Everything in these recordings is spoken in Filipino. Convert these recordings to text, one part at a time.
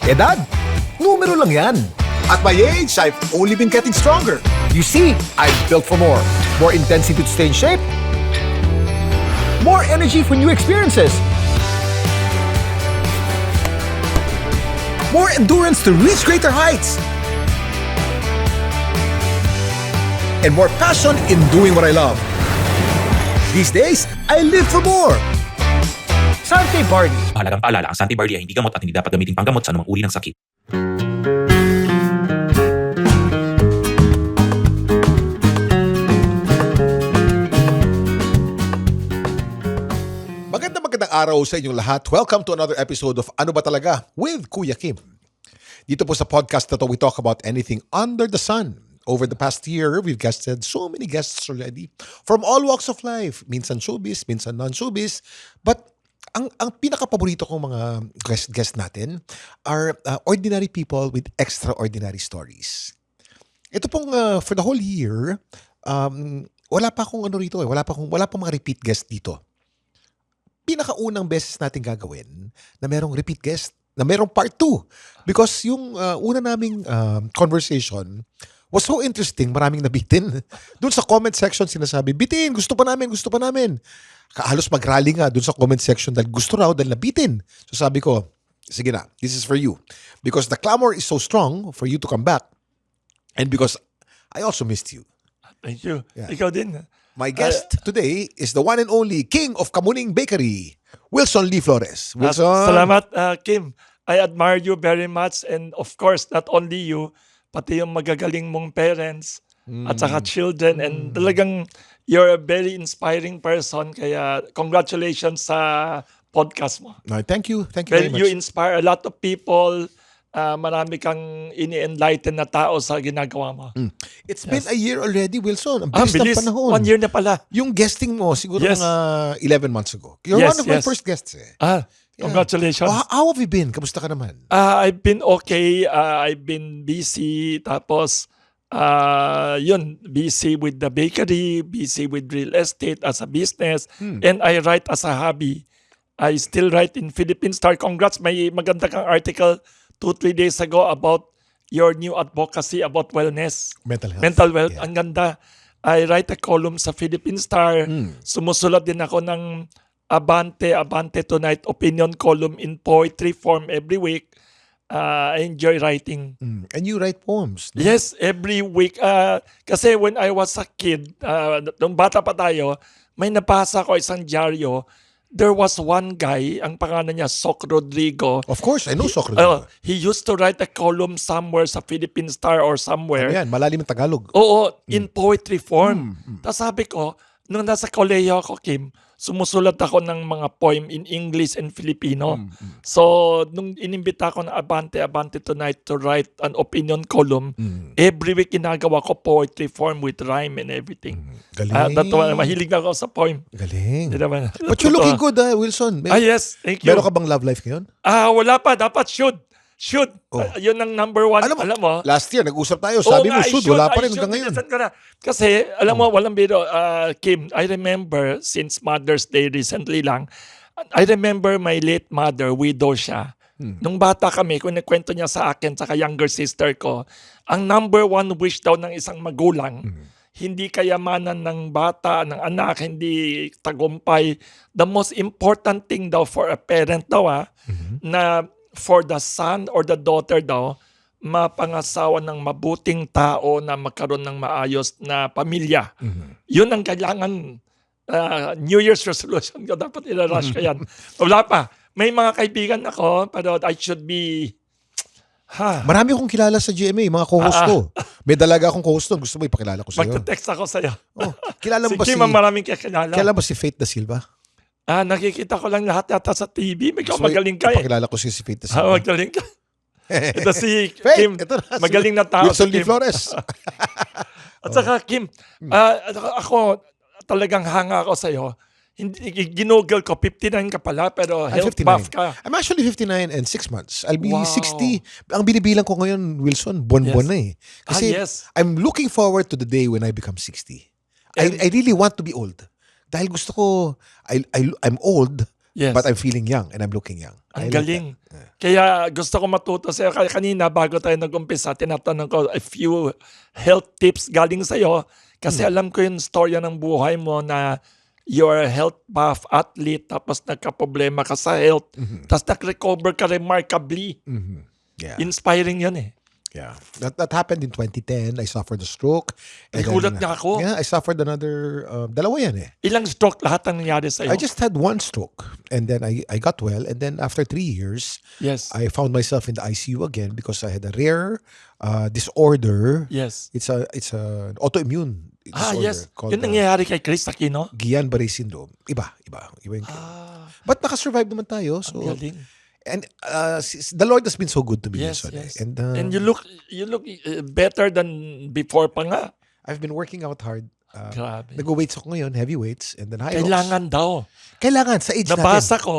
Edad, numero lang yan. At my age, I've only been getting stronger. You see, I'm built for more. More intensity to stay in shape. More energy for new experiences. More endurance to reach greater heights. And more passion in doing what I love. These days, I live for more. Sante Barley. Mahalagang paalala, ang Santi Barley ay hindi gamot at hindi dapat gamitin panggamot sa anumang uri ng sakit. Magandang araw sa inyong lahat. Welcome to another episode of Ano Ba Talaga with Kuya Kim. Dito po sa podcast na to, we talk about anything under the sun. Over the past year, we've guested so many guests already from all walks of life. Minsan showbiz, minsan non-showbiz. But ang pinaka-paborito kong mga guest natin are ordinary people with extraordinary stories. Ito pong for the whole year, wala pa akong ano rito wala pa mga repeat guest dito. Pinakaunang beses natin gagawin na merong repeat guest, na merong part 2. Because yung una naming conversation was so interesting, maraming nabitin. Doon sa comment section sinasabi, bitin, gusto pa namin. Halos mag-rally nga doon sa comment section dahil gusto raw, dahil nabitin. So sabi ko, sige na, this is for you. Because the clamor is so strong for you to come back. And because I also missed you. Thank you. Yeah. Ikaw din. My guest today is the one and only King of Kamuning Bakery, Wilson Lee Flores. Wilson. Salamat, Kim. I admire you very much. And of course, not only you, pati yung magagaling mong parents at saka children. And talagang you're a very inspiring person. Kaya congratulations sa podcast mo. No, thank you very much. You inspire a lot of people. Marami kang ini-enlighten na tao sa ginagawa mo. It's been a year already, Wilson. Ang bilis ng panahon. 1 year na pala. Yung guesting mo, siguro Yes. mga 11 months ago. You're Yes, one of my yes. first guests eh. Yeah. Congratulations. How have you been? Kamusta ka naman? I've been okay. I've been busy. Tapos, busy with the bakery, busy with real estate as a business. And I write as a hobby. I still write in Philippine Star. Congrats, may maganda kang article 2-3 days ago about your new advocacy about wellness. Mental health. Ang ganda. I write a column sa Philippine Star. Sumusulat din ako ng Abante Tonight opinion column in poetry form every week. I enjoy writing. And you write poems. No? Yes, every week. Kasi when I was a kid, nung bata pa tayo, may nabasa ko isang dyaryo. There was one guy, ang pangalan niya, Soc Rodrigo. Of course, I know Soc Rodrigo. He used to write a column somewhere sa Philippine Star or somewhere. Ayan, malalim ang Tagalog. Oo, in poetry form. Tapos sabi ko, nung nasa kolehiyo ako, Kim, sumusulat ako ng mga poem in English and Filipino. So, nung inimbita ko na Abante Tonight to write an opinion column, every week ginagawa ko poetry form with rhyme and everything. Galing. Mahilig na ako sa poem. Galing. Di naman. But you're looking good, Wilson. Yes, thank you. Meron ka bang love life ngayon? Wala pa, dapat should. Oh. Yun ang number one. Alam mo, last year, nag-usap tayo. Sabi mo, should. Wala pa rin hanggang ngayon. Kasi, alam mo, walang biro. Kim, I remember, since Mother's Day recently lang, I remember my late mother, widow siya. Nung bata kami, kung nagkwento niya sa akin, sa younger sister ko, ang number one wish daw ng isang magulang, hindi kayamanan ng bata, ng anak, hindi tagumpay. The most important thing daw for a parent daw, na for the son or the daughter daw, mapangasawa ng mabuting tao na magkaroon ng maayos na pamilya. Yun ang kailangan New Year's resolution ko. Dapat ilarush ko yan. Wala pa. May mga kaibigan ako, pero I should be... Marami akong kilala sa GMA, mga co-host ko. May dalaga akong co-host doon. Gusto mo ipakilala ko sa'yo? Magte-text ako sa'yo. Kilala mo ba Kim, maraming kakilala. Kilala ba si Faith Da Silva? Nakikita ko lang lahat yata sa TV. Ikaw magaling ka eh. Ipakilala ko si Faith Da Silva. Magaling ka. Ito si Faith, Kim, ito na, magaling na tao. Wilson si Lee Kim. Flores. At saka Kim, ako talagang hanga ako sa'yo. Ginugol ko, 59 ka pala, pero health 59. buff ka. I'm actually 59 and 6 months. I'll be Wow. 60. Ang binibilang ko ngayon, Wilson, buwan-buwan na eh. Kasi yes. I'm looking forward to the day when I become 60. I really want to be old. Dahil gusto ko, I'm old, Yes. but I'm feeling young and I'm looking young. I Ang like galing. that. Yeah. Kaya gusto ko matuto sa'yo. Kaya kanina bago tayo nag-umpisa, tinatanong ko a few health tips galing sa'yo. Kasi alam ko yung storya ng buhay mo na you're a health buff athlete tapos nagka-problema ka sa health. Tapos nag-recover ka remarkably. Yeah. Inspiring yun eh. Yeah. That happened in 2010. I suffered a stroke. And Nagulat nga ako. Yeah, I suffered another, dalawa yan eh. Ilang stroke lahat ang nangyari sa'yo? I just had one stroke. And then I got well. And then after 3 years, Yes. I found myself in the ICU again because I had a rare disorder. Yes. It's an autoimmune disorder Yes. called Yun nangyayari kay Chris Aquino? Guillain-Barré syndrome. Iba yung But nakasurvive naman tayo. So, Ang galing. and the Lord has been so good to me. Yes, Wilson, yes. And And you look better than before pa nga. I've been working out hard. Grabe. Nag-weights ako ngayon, heavy weights, and then high rocks. Kailangan daw. Kailangan sa age Nabasa natin. ko,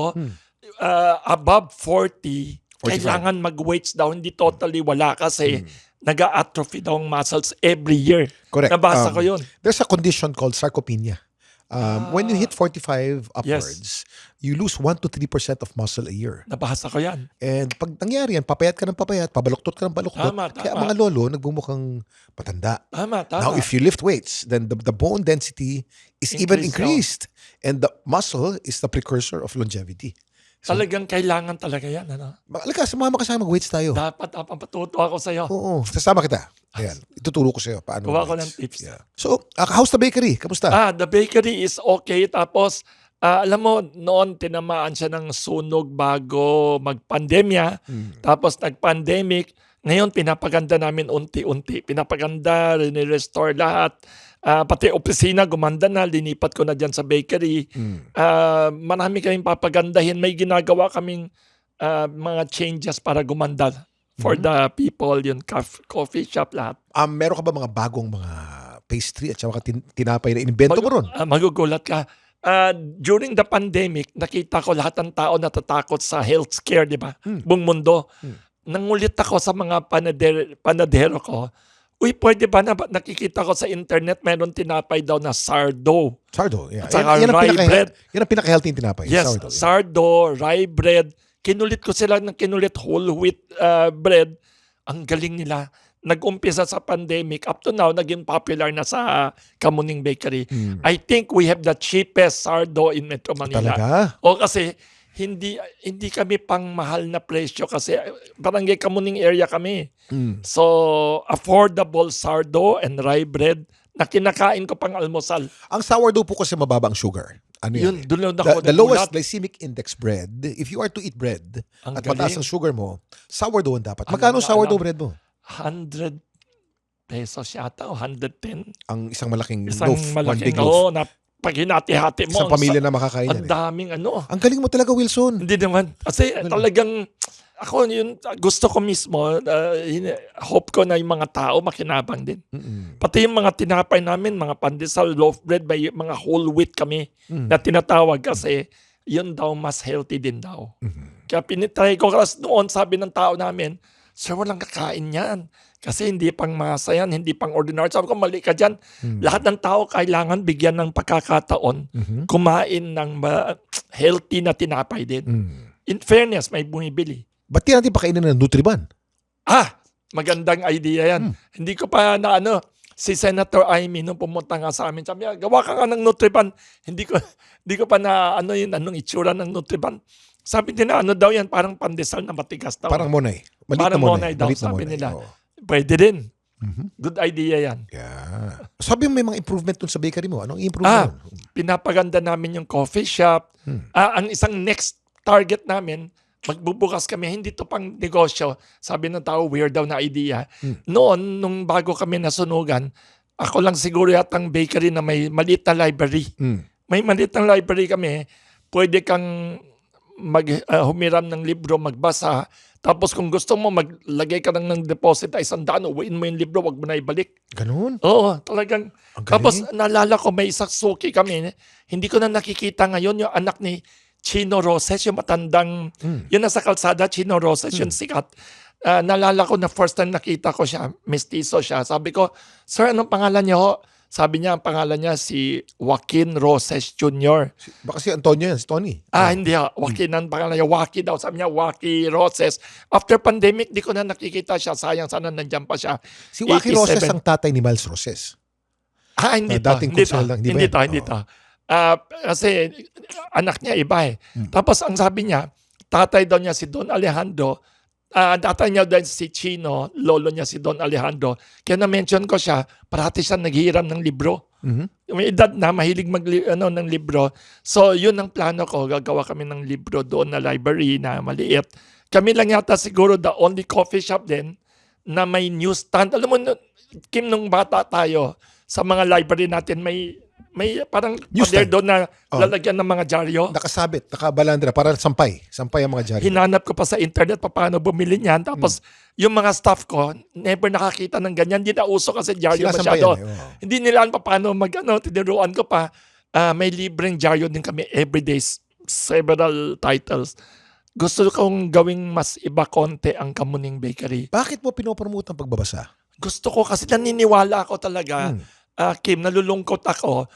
above 40, kailangan mag-weights daw. Hindi totally wala kasi nag-atrophy daw ang muscles every year. Correct. Nabasa ko yun. There's a condition called sarcopenia. When you hit 45 upwards, you lose 1 to 3% of muscle a year. Nabasa ko yan. And pag nangyari yan, papayat ka ng papayat, pabaluktot ka ng baluktot. Tama. Kaya mga lolo, nagbumukhang patanda. Tama. Now, if you lift weights, then the bone density is even increased. And the muscle is the precursor of longevity. Talagang kailangan talaga yan. Ano? Halika, sumama ka sa akin, mag-weights tayo. Dapat matuto ako sa'yo. Oo, sasama kita. Ayan, ituturo ko sa'yo paano Kuha ko mag-weights. ng tips. Yeah. So, how's the bakery? Kamusta? The bakery is okay. Tapos, alam mo, noon tinamaan siya ng sunog bago mag-pandemya. Tapos nag-pandemic. Ngayon, pinapaganda namin unti-unti. Pinapaganda, rinirestore lahat. Pati opisina, gumanda na. Linipat ko na dyan sa bakery. Marami kaming papagandahin. May ginagawa kaming mga changes para gumanda for the people, yung coffee shop, lahat. Meron ka ba mga bagong mga pastry at saka tinapay na inimbento mo ron? Magugulat ka. During the pandemic, nakita ko lahat ng tao natatakot sa healthcare, di ba? Buong mundo. Nangulit ako sa mga panadero ko. Uy, pwede ba na nakikita ko sa internet, meron tinapay daw na sourdough. Sourdough, yeah. At saka rye bread. Yan ang pinaka-healthy yung tinapay. Yes, Sourdough, yeah. sourdough, rye bread. Kinulit ko sila ng kinulit whole wheat bread. Ang galing nila. Nag-umpisa sa pandemic. Up to now, naging popular na sa Kamuning Bakery. I think we have the cheapest sourdough in Metro Manila. Talaga? O kasi hindi kami pang mahal na presyo kasi barangay Kamuning area kami. So, affordable sourdough and rye bread na kinakain ko pang almusal. Ang sourdough po kasi mababa ang sugar. Ano Yun, yan? doon ako The lowest nagulat. glycemic index bread, if you are to eat bread Ang at mataas galing. ang sugar mo, sourdough ang dapat. Magkano Alam. sourdough bread mo? 100 pesos yata o 110. Ang isang malaking Isang loaf, one malaking, big loaf. na pag hinati-hati mo. Isang pamilya na makakain Ang yan. daming ano. Ang galing mo talaga, Wilson. Hindi naman. Kasi talagang, ako yun, gusto ko mismo, hope ko na yung mga tao makinabang din. Pati yung mga tinapay namin, mga pandesal, loaf bread, may mga whole wheat kami na tinatawag kasi yun daw mas healthy din daw. Kaya pinitry ko kasi noon sabi ng tao namin, sir, walang kakain yan. Kasi hindi pang masa yan, hindi pang ordinary. Sabi ko, mali ka dyan. Lahat ng tao kailangan bigyan ng pagkakataon kumain ng healthy na tinapay din. In fairness, may bumibili. Ba't di natin pakainin ng Nutriban? Magandang idea yan. Hindi ko pa na si Senator Amy nung pumunta nga sa amin, sabi niya, gawa ka nga ng Nutriban. Hindi ko pa na anong itsura ng Nutriban. Sabi din na daw yan, parang pandesal na matigas daw. Parang Monay. Maliit Parang na Monay daw, Maliit na sabi Monay. nila. Oo. Pwede din. Good idea yan. Yeah. Sabi mo may mga improvement dun sa bakery mo. Anong improvement? Pinapaganda namin yung coffee shop. Ang isang next target namin, magbubukas kami, hindi to pang negosyo. Sabi ng tao, weird daw na idea. Noon, nung bago kami nasunugan, ako lang siguro yatang bakery na may maliit na library. May maliit na library kami, pwede kang humiram ng libro, magbasa. Tapos kung gusto mo, maglagay ka ng deposit ay 100, uwiin mo yung libro, wag mo na ibalik. Ganun? Oo, talagang. Ang galing. Tapos naalala ko, may isang suki kami, hindi ko na nakikita ngayon yung anak ni Chino Roses, yung matandang, yun nasa kalsada, Chino Roses, yung sikat. Naalala ko na first time nakita ko siya, mestizo siya. Sabi ko, sir, anong pangalan niyo ho? Sabi niya, ang pangalan niya si Joaquin Roses Jr. Baka si Antonio yan, si Tony. Hindi Joaquin ang pangalan niya. Waki daw. Sabi niya, Waki Roses. After pandemic, di ko na nakikita siya. Sayang, sana nandyan pa siya. Si Joaquin 87. Roses ang tatay ni Miles Roses. Hindi to. dating Hindi to. konsehal lang, di ba Hindi yan? to. Hindi to. Kasi anak niya iba eh. Tapos ang sabi niya, tatay daw niya si Don Alejandro. Tatay niya daw si Chino, lolo niya si Don Alejandro. Kaya na-mention ko siya, parati siya naghihiram ng libro. May edad na, mahilig ng libro. So, yun ang plano ko. Gagawa kami ng libro doon na library na maliit. Kami lang yata siguro the only coffee shop din na may newsstand. Alam mo, Kim, nung bata tayo, sa mga library natin, may parang pader Newsstand. doon na lalagyan ng mga dyaryo. Nakasabit, nakabalandra, para sampay. Sampay ang mga jari. Hinanap ko pa sa internet paano bumili niyan. Tapos, yung mga staff ko, never nakakita ng ganyan. Hindi na uso kasi dyaryo Sinasampayan masyado. eh, oo. Hindi nila paano tinuruan ko pa. May libreng dyaryo din kami everyday, several titles. Gusto kong gawing mas iba konti ang Kamuning Bakery. Bakit mo pinopromote ang pagbabasa? Gusto ko kasi naniniwala ako talaga, Kim, nalulungkot ako.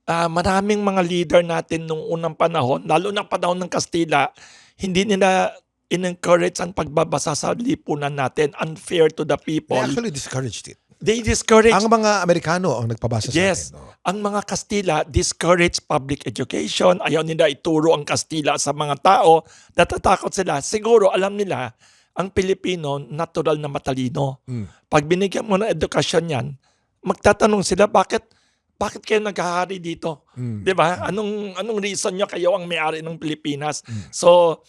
Maraming mga leader natin nung unang panahon, lalo na panahon ng Kastila, hindi nila in-encourage ang pagbabasa sa lipunan natin. Unfair to the people. They actually discouraged it. They discourage. Ang mga Amerikano ang nagpabasa sa Yes. atin. No? Ang mga Kastila discourage public education. Ayaw nila ituro ang Kastila sa mga tao. Natatakot sila. Siguro alam nila ang Pilipino natural na matalino. Pag binigyan mo ng edukasyon yan, magtatanong sila bakit kayo naghahari dito? 'Di ba? Anong reason nyo kayo ang may-ari ng Pilipinas? So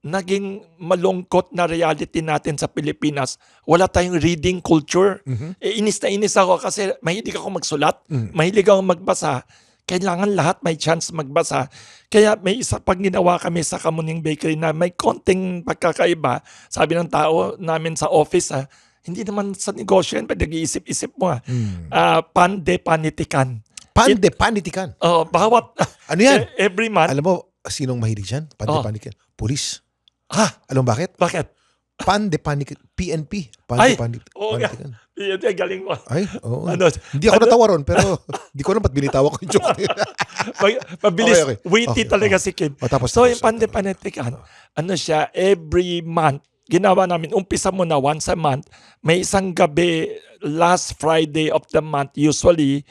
naging malungkot na reality natin sa Pilipinas. Wala tayong reading culture. Inis na inis ako kasi mahilig ako magsulat, mahilig ako magbasa. Kailangan lahat may chance magbasa. Kaya may isa pag ginawa kami sa Kamuning Bakery na may konting pagkakaiba. Sabi ng tao namin sa office, hindi naman sa negosyo yan, nag-iisip-isip mo. Panitikan. Panitikan. Bawat Ano yan? every month. Alam mo, sinong mahilig dyan? Panitikan. Pulis. Alam mo bakit? Bakit? Panitikan. PNP. Ay! Panitikan. Oo nga. Yan, galing mo. Ay, oo. Hindi ako Ano? natawa ron, pero hindi ko alam ba't binitawa ko yung joke. Mabilis, Okay. witty Okay, talaga si Kim. Tapos, So yung panitikan, siya, every month, ginawa namin, umpisa mo na once a month, may isang gabi, last Friday of the month, usually,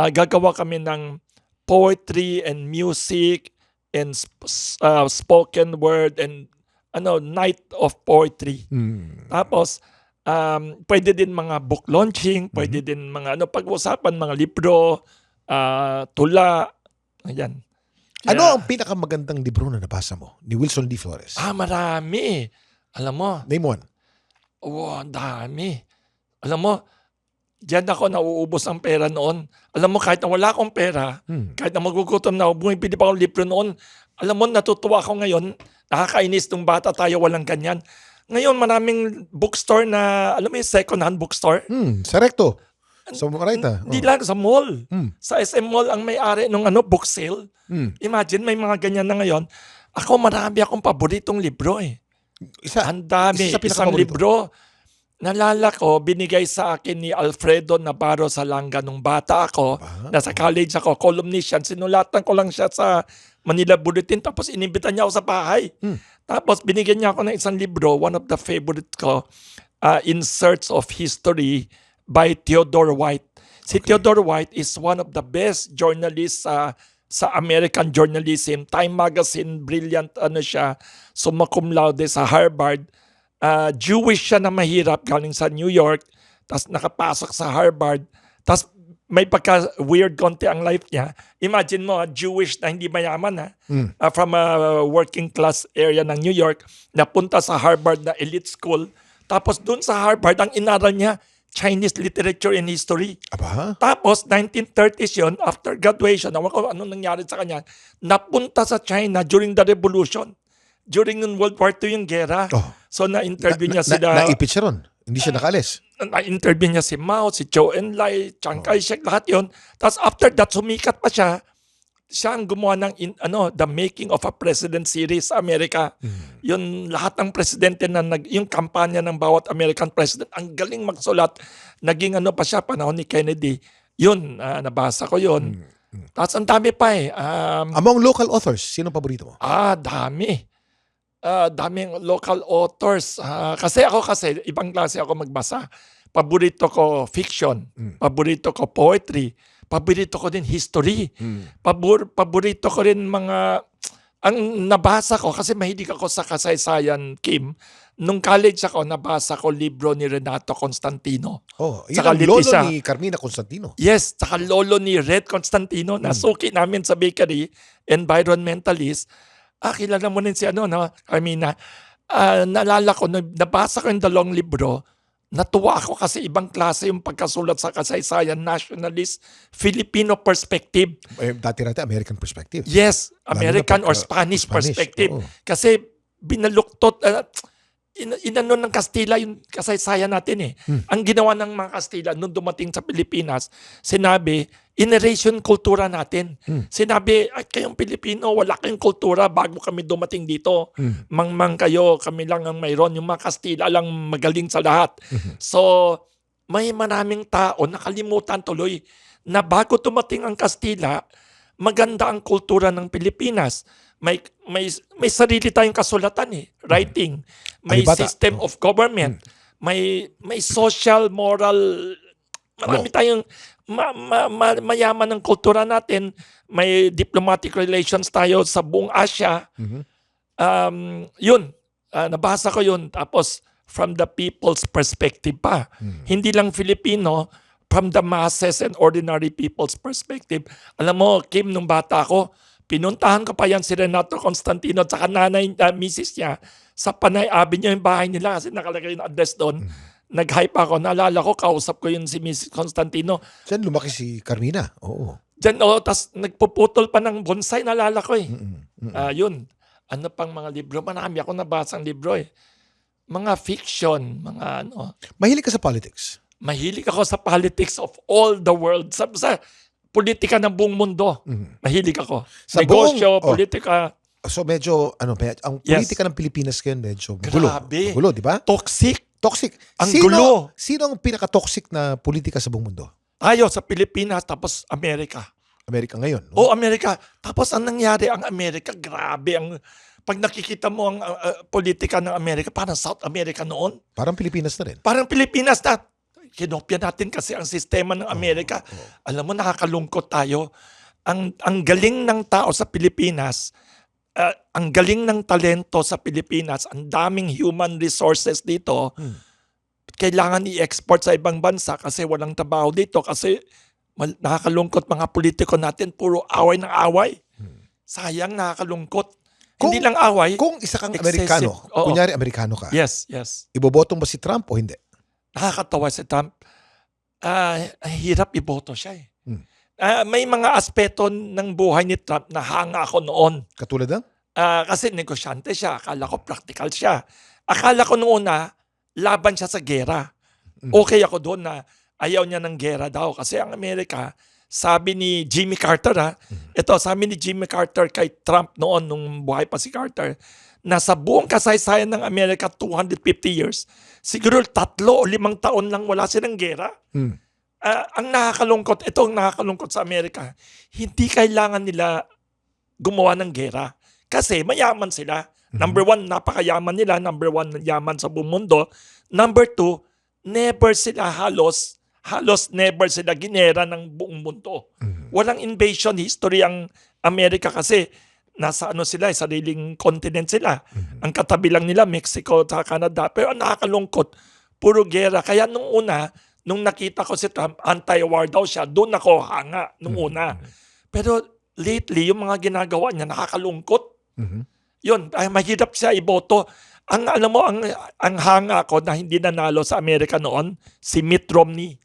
gagawa kami ng poetry and music and spoken word and night of poetry. Tapos, pwede din mga book launching, pwede din mga pag-usapan, mga libro, tula, ayan. Ano ang pinakamagandang libro na nabasa mo? Ni Wilson D. Flores. Marami. Alam mo, Name one. ang dami. Alam mo, diyan ako nauubos ang pera noon. Alam mo, kahit na wala akong pera, kahit na magugutom na ako, bumibili pa akong libro noon. Alam mo, natutuwa ako ngayon. Nakakainis nung bata tayo, walang ganyan. Ngayon, maraming bookstore na, alam mo yung second-hand bookstore? Sa Recto. Sa Marita. Hindi lang, sa mall. Sa SM Mall ang may-ari nung book sale. Imagine, may mga ganyan na ngayon. Ako, marami akong paboritong libro eh. Isa. Ang dami. Isa sa Isang pinakapaborito. libro. Nalala ko, binigay sa akin ni Alfredo Navarro Salanga nung bata ako. Nasa college ako, columnist yan. Sinulatan ko lang siya sa Manila Bulletin tapos inimbitan niya ako sa bahay. Tapos binigyan niya ako ng isang libro, one of the favorite ko, In Search of History by Theodore White. Si Theodore White is one of the best journalists sa American journalism. Time Magazine, brilliant siya, summa cum laude sa Harvard. Jewish siya na mahirap galing sa New York, tapos nakapasok sa Harvard, tapos may pagka-weird konti ang life niya. Imagine mo, Jewish na hindi mayaman from a working class area ng New York, napunta sa Harvard na elite school, tapos dun sa Harvard, ang inaral niya, Chinese literature and history. Aba? Tapos, 1930s yun, after graduation, awan ko anong nangyari sa kanya, napunta sa China during the revolution. During World War II yung gera. So, na-interview niya sila. Naipit siya ron. Hindi siya nakalis. Na-interview niya si Mao, si Zhou Enlai, Chiang Kai-shek, lahat yun. Tapos after that, sumikat pa siya. Siya ang gumawa ng The Making of a President series sa Amerika. Yun, lahat ng presidente na yung kampanya ng bawat American president, ang galing magsulat. Naging pa siya, panahon ni Kennedy. Yun, nabasa ko yun. Tapos ang dami pa eh. Among local authors, sino paborito mo? Dami. Daming local authors. Kasi ibang klase ako magbasa. Paborito ko fiction. Paborito ko poetry. Paborito ko din history. Paborito ko rin ang nabasa ko, kasi mahilig ako sa kasaysayan, Kim. Nung college ako, nabasa ko libro ni Renato Constantino. Yun Tsaka ang lolo Letizia. ni Carmina Constantino. Yes, tsaka lolo ni Red Constantino. Nasuki namin sa bakery, environmentalist. Kilala mo rin si Carmina. Naalala ko, nabasa ko yung dalawang libro. Natuwa ako kasi ibang klase yung pagkasulat sa kasaysayan, nationalist, Filipino perspective. Dati-dati American perspective. Yes, American Lalo na or Spanish perspective. oo. Kasi binaluktot, inano ng Kastila yung kasaysayan natin eh. Ang ginawa ng mga Kastila nung dumating sa Pilipinas, sinabi, inerasyon kultura natin. Sinabi, kayong Pilipino, wala kayong kultura bago kami dumating dito. Mangmang kayo, kami lang ang mayroon. Yung mga Kastila lang magaling sa lahat. So, may maraming tao nakalimutan tuloy na bago dumating ang Kastila, maganda ang kultura ng Pilipinas. May sarili tayong kasulatan eh, writing. May Alibata. system of government. May social, moral, marami tayong mayaman ng kultura natin. May diplomatic relations tayo sa buong Asia. Yun, nabasa ko yun. Tapos, from the people's perspective pa. Hindi lang Filipino, from the masses and ordinary people's perspective. Alam mo, Kim, nung bata ako, pinuntahan ko pa yan si Renato Constantino at saka nanay, misis niya sa Panay Avenue yung bahay nila kasi nakalagay yung address doon. Nag-hype ako. Naalala ko, kausap ko yun si Mrs. Constantino. Diyan lumaki si Carmina. Oo. Diyan, tas nagpuputol pa ng bonsai, naalala ko eh. Yun. Ano pang mga libro? Marami ako nabasang libro eh. Mga fiction, mga Mahilig ka sa politics. Mahilig ako sa politics of all the world. Sa politika ng buong mundo. Mahilig ako. Sa Negosyo, buong- politika. So medyo, ang Yes. politika ng Pilipinas ngayon medyo magulo. Grabe. Magulo, di ba? Toxic. Toxic. Ang gulo. Sino ang pinaka-toxic na politika sa buong mundo? Tayo sa Pilipinas, tapos Amerika. Amerika ngayon. No? Amerika. Tapos ang nangyari, ang Amerika, grabe. Pag nakikita mo ang politika ng Amerika, parang South America noon. Parang Pilipinas na rin. Parang Pilipinas na. Kinopya natin kasi ang sistema ng Amerika. Alam mo, nakakalungkot tayo. Ang galing ng tao sa Pilipinas, ang galing ng talento sa Pilipinas, ang daming human resources dito, kailangan i-export sa ibang bansa kasi walang trabaho dito. Kasi nakakalungkot mga politiko natin, puro away ng away. Sayang, nakakalungkot. Hindi lang away. Kung isa kang excessive. Amerikano, Oo. kunyari Amerikano ka, Yes. iboboto mo si Trump o hindi? Nakakatawa si Trump. Hirap iboto siya eh. May mga aspeto ng buhay ni Trump na hanga ako noon. Katulad ng? Kasi negosyante siya. Akala ko practical siya. Akala ko noon na laban siya sa gera. Okay ako doon na ayaw niya ng gera daw. Kasi ang Amerika, sabi ni Jimmy Carter sabi ni Jimmy Carter kay Trump noon nung buhay pa si Carter, na sa buong kasaysayan ng Amerika 250 years, siguro 3 o 5 taon lang wala silang gera. Ang nakakalungkot, ang nakakalungkot sa Amerika, hindi kailangan nila gumawa ng gera. Kasi mayaman sila. Number 1, napakayaman nila. Number 1, yaman sa buong mundo. Number 2, never sila halos never sila ginera ng buong mundo. Walang invasion history ang Amerika kasi nasa sila, sariling continent sila. Ang katabi lang nila, Mexico at Canada. Pero ang nakakalungkot, puro gera. Kaya nung nakita ko si Trump, anti-war daw siya, doon ako hanga nung una. Pero lately, yung mga ginagawa niya, nakakalungkot. Yun, mahirap siya iboto. Alam mo, ang hanga ko na hindi nanalo sa Amerika noon, si Mitt Romney.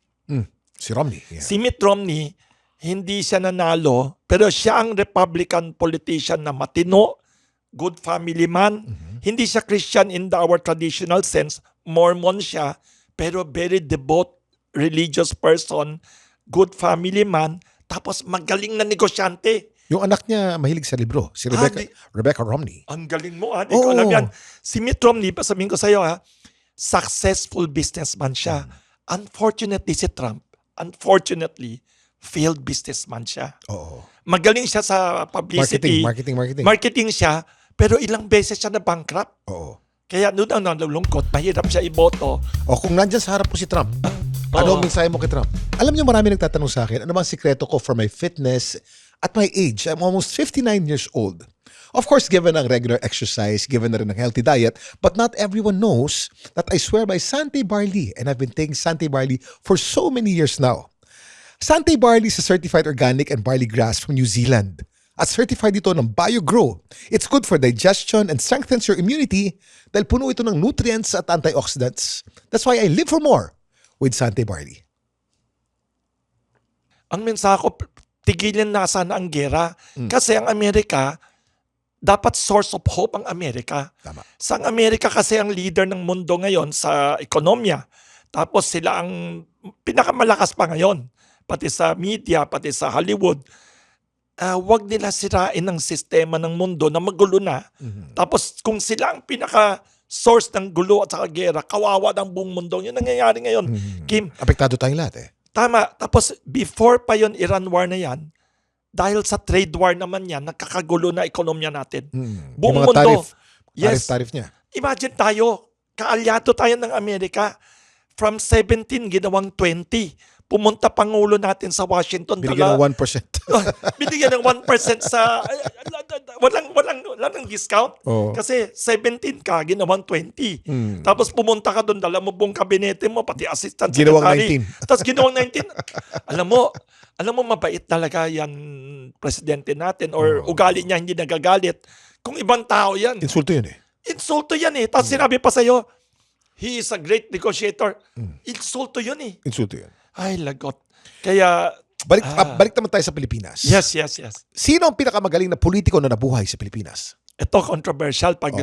Si Romney. Yeah. Si Mitt Romney, hindi siya nanalo, pero siya ang Republican politician na matino, good family man. Hindi siya Christian in our traditional sense, Mormon siya, pero very devout religious person, good family man, tapos magaling na negosyante. Yung anak niya mahilig sa libro, si Rebecca Romney. Ang galing mo, Hindi ko alam yan. Si Mitt Romney, sabihin ko sa iyo, successful businessman siya. Unfortunately, si Trump, failed businessman siya. Oo. Magaling siya sa publicity. Marketing. Marketing siya, pero ilang beses siya na bankrupt. Oo. Kaya doon ang nalulungkot, mahirap siya iboto. O kung nandyan sa harap po si Trump, ano ang mensahe mo kay Trump? Alam niyo, marami nagtatanong sa akin, ano bang sikreto ko for my fitness at my age? I'm almost 59 years old. Of course, given ang regular exercise, given na rin ang healthy diet, but not everyone knows that I swear by Sante Barley, and I've been taking Sante Barley for so many years now. Sante Barley is a certified organic and barley grass from New Zealand. At certified ito ng BioGrow. It's good for digestion and strengthens your immunity dahil puno ito ng nutrients at antioxidants. That's why I live for more with Sante Barley. Ang mensahe ko, tigilin na sana ang gera. Kasi ang Amerika, dapat source of hope ang Amerika. Tama. Sa Amerika kasi ang leader ng mundo ngayon sa ekonomiya. Tapos sila ang pinakamalakas pa ngayon. Pati sa media, pati sa Hollywood. Wag nila sirain ang sistema ng mundo na magulo na. Tapos kung sila ang pinaka-source ng gulo at saka gera, kawawa ng buong mundo. Yun nangyayari ngayon. Kim, Apektado tayong lahat eh. tama. Tapos before pa yon Iran war na yan, dahil sa trade war naman yan, nagkakagulo na ekonomiya natin. Buong Yung mga mundo. tarif niya. Imagine tayo, kaalyado tayo ng Amerika. From 17, ginawang 20. Pumunta Pangulo natin sa Washington. Binigyan ng 1%. Binigyan ng 1% sa... walang discount. Oo. Kasi 17 ka, ginawang 20. Tapos pumunta ka doon, dala mo buong kabinete mo, pati assistant Ginawang secretary. 19. Tapos ginawang 19. Alam mo, mabait talaga yan presidente natin or ugali niya hindi nagagalit. Kung ibang tao yan, Insulto yun eh. insulto yan eh. Tapos sinabi pa sa'yo, he is a great negotiator. Insulto yun eh. Insulto yun. Ay, lagot. Kaya, Balik naman tayo sa Pilipinas. yes. Sino ang pinakamagaling na politiko na nabuhay sa Pilipinas? Ito controversial pag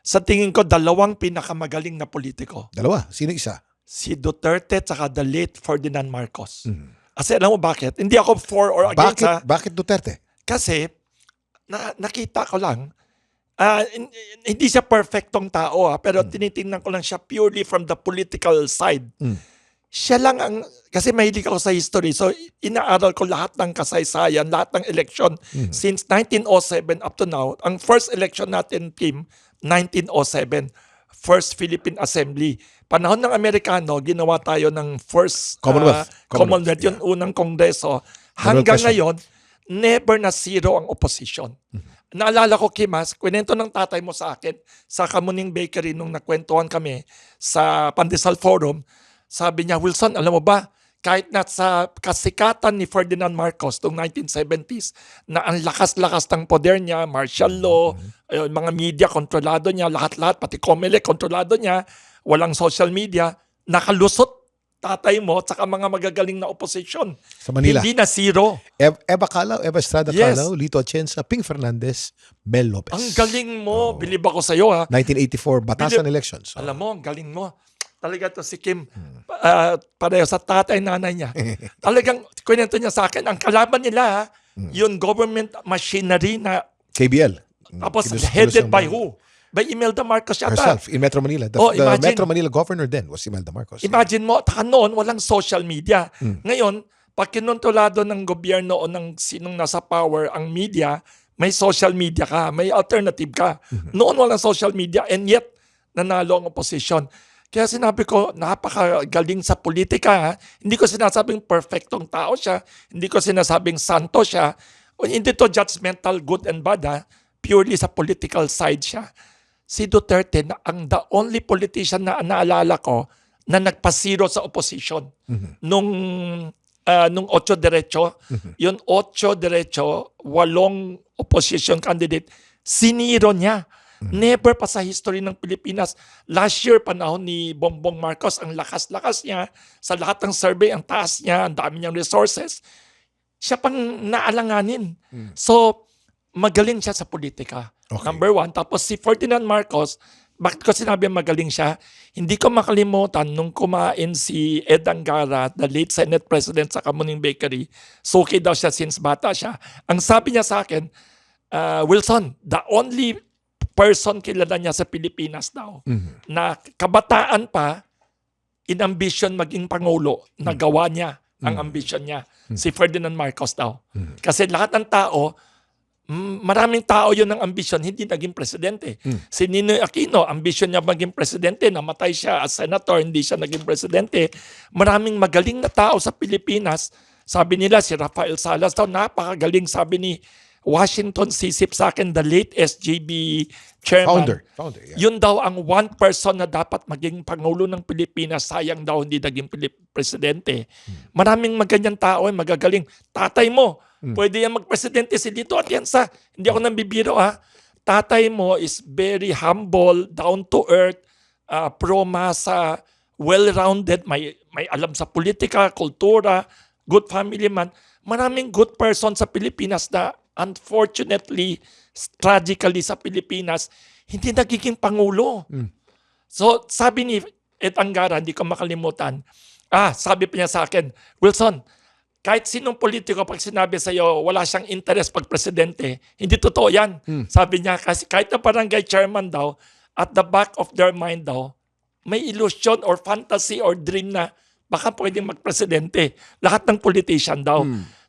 Sa tingin ko, dalawang pinakamagaling na politiko. Dalawa. Sino isa? Si Duterte at saka the late Ferdinand Marcos. Kasi alam mo bakit? Hindi ako for or against. Bakit Duterte? Kasi, nakita ko lang, hindi siya perfectong tao pero tinitingnan ko lang siya purely from the political side. Siya lang kasi mahilig ako sa history, so inaaral ko lahat ng kasaysayan, lahat ng election since 1907 up to now. Ang first election natin, Kim, 1907, First Philippine Assembly. Panahon ng Amerikano, ginawa tayo ng first Commonwealth, yung unang kongreso. Hanggang ngayon, never na zero ang opposition. Naalala ko, Kim, kwento ng tatay mo sa akin sa Kamuning Bakery nung nakwentuhan kami sa Pandesal Forum. Sabi niya, Wilson, alam mo ba, kahit na sa kasikatan ni Ferdinand Marcos noong 1970s, na ang lakas-lakas ng poder niya, martial law, mga media, kontrolado niya, lahat-lahat, pati COMELEC, kontrolado niya, walang social media, nakalusot tatay mo at saka mga magagaling na opposition. Sa Manila. Hindi na zero. Eva Calao, Eva Estrada Yes. Calao, Lito Atienza, Ping Fernandez, Mel Lopez. Ang galing mo, bilib ako sa'yo 1984, Batasan Elections. Alam mo, ang galing mo. Talaga to si Kim, pareho sa tatay nanay niya. Talagang kwento niya sa akin, ang kalaban nila, yung government machinery na KBL. tapos headed by who? By Imelda Marcos yata. Herself, in Metro Manila. The imagine. Metro Manila governor then was Imelda Marcos. Imagine mo, taka noon, walang social media. Ngayon, pag kinontolado ng gobyerno o ng sinong nasa power ang media, may social media ka, may alternative ka. Noon walang social media and yet, nanalo ang opposition. Kaya sinabi ko, napakagaling sa politika. Hindi ko sinasabing perfectong tao siya. Hindi ko sinasabing santo siya. Hindi to judgmental good and bad. Purely sa political side siya. Si Duterte, the only politician na naalala ko na nagpasiro sa opposition. Nung 8 diretso, yun 8 diretso, 8 opposition candidate, siniro niya. Never pa sa history ng Pilipinas. Last year, panahon ni Bongbong Marcos, ang lakas-lakas niya. Sa lahat ng survey, ang taas niya, ang dami niyang resources. Siya pang naalanganin. So, magaling siya sa politika. Okay. Number one. Tapos si Ferdinand Marcos, bakit ko sinabi magaling siya? Hindi ko makalimutan nung kumain si Ed Angara, the late Senate President sa Kamuning Bakery. Suki daw siya since bata siya. Ang sabi niya sa akin, Wilson, the only person kilala niya sa Pilipinas daw na kabataan pa in ambition maging pangulo, nagawa niya ang ambition niya. Si Ferdinand Marcos daw. Kasi lahat ng tao, maraming tao yun ang ambisyon, hindi naging presidente. Si Ninoy Aquino, ambisyon niya maging presidente, namatay siya as senator, hindi siya naging presidente. Maraming magaling na tao sa Pilipinas. Sabi nila, si Rafael Salas daw, napakagaling. Sabi ni Washington Sisip sa akin, the late SJB chairman. Founder, yeah. Yun daw ang one person na dapat maging Pangulo ng Pilipinas. Sayang daw hindi naging presidente. Maraming maganyan tao, magagaling. Tatay mo, pwede yan magpresidente si Lito Atienza. Hindi ako nambibiro ha. Tatay mo is very humble, down to earth, pro-masa, well-rounded, may alam sa politika, kultura, good family man. Maraming good person sa Pilipinas na unfortunately, tragically sa Pilipinas, hindi nagiging Pangulo. So sabi ni Ed Angara, hindi ko makalimutan, sabi pa niya sa akin, Wilson, kahit sinong politiko pag sinabi sa iyo wala siyang interest pag presidente, hindi totoo yan. Sabi niya, kasi kahit na barangay chairman daw, at the back of their mind daw, may illusion or fantasy or dream na baka pwedeng magpresidente. Lahat ng politician daw.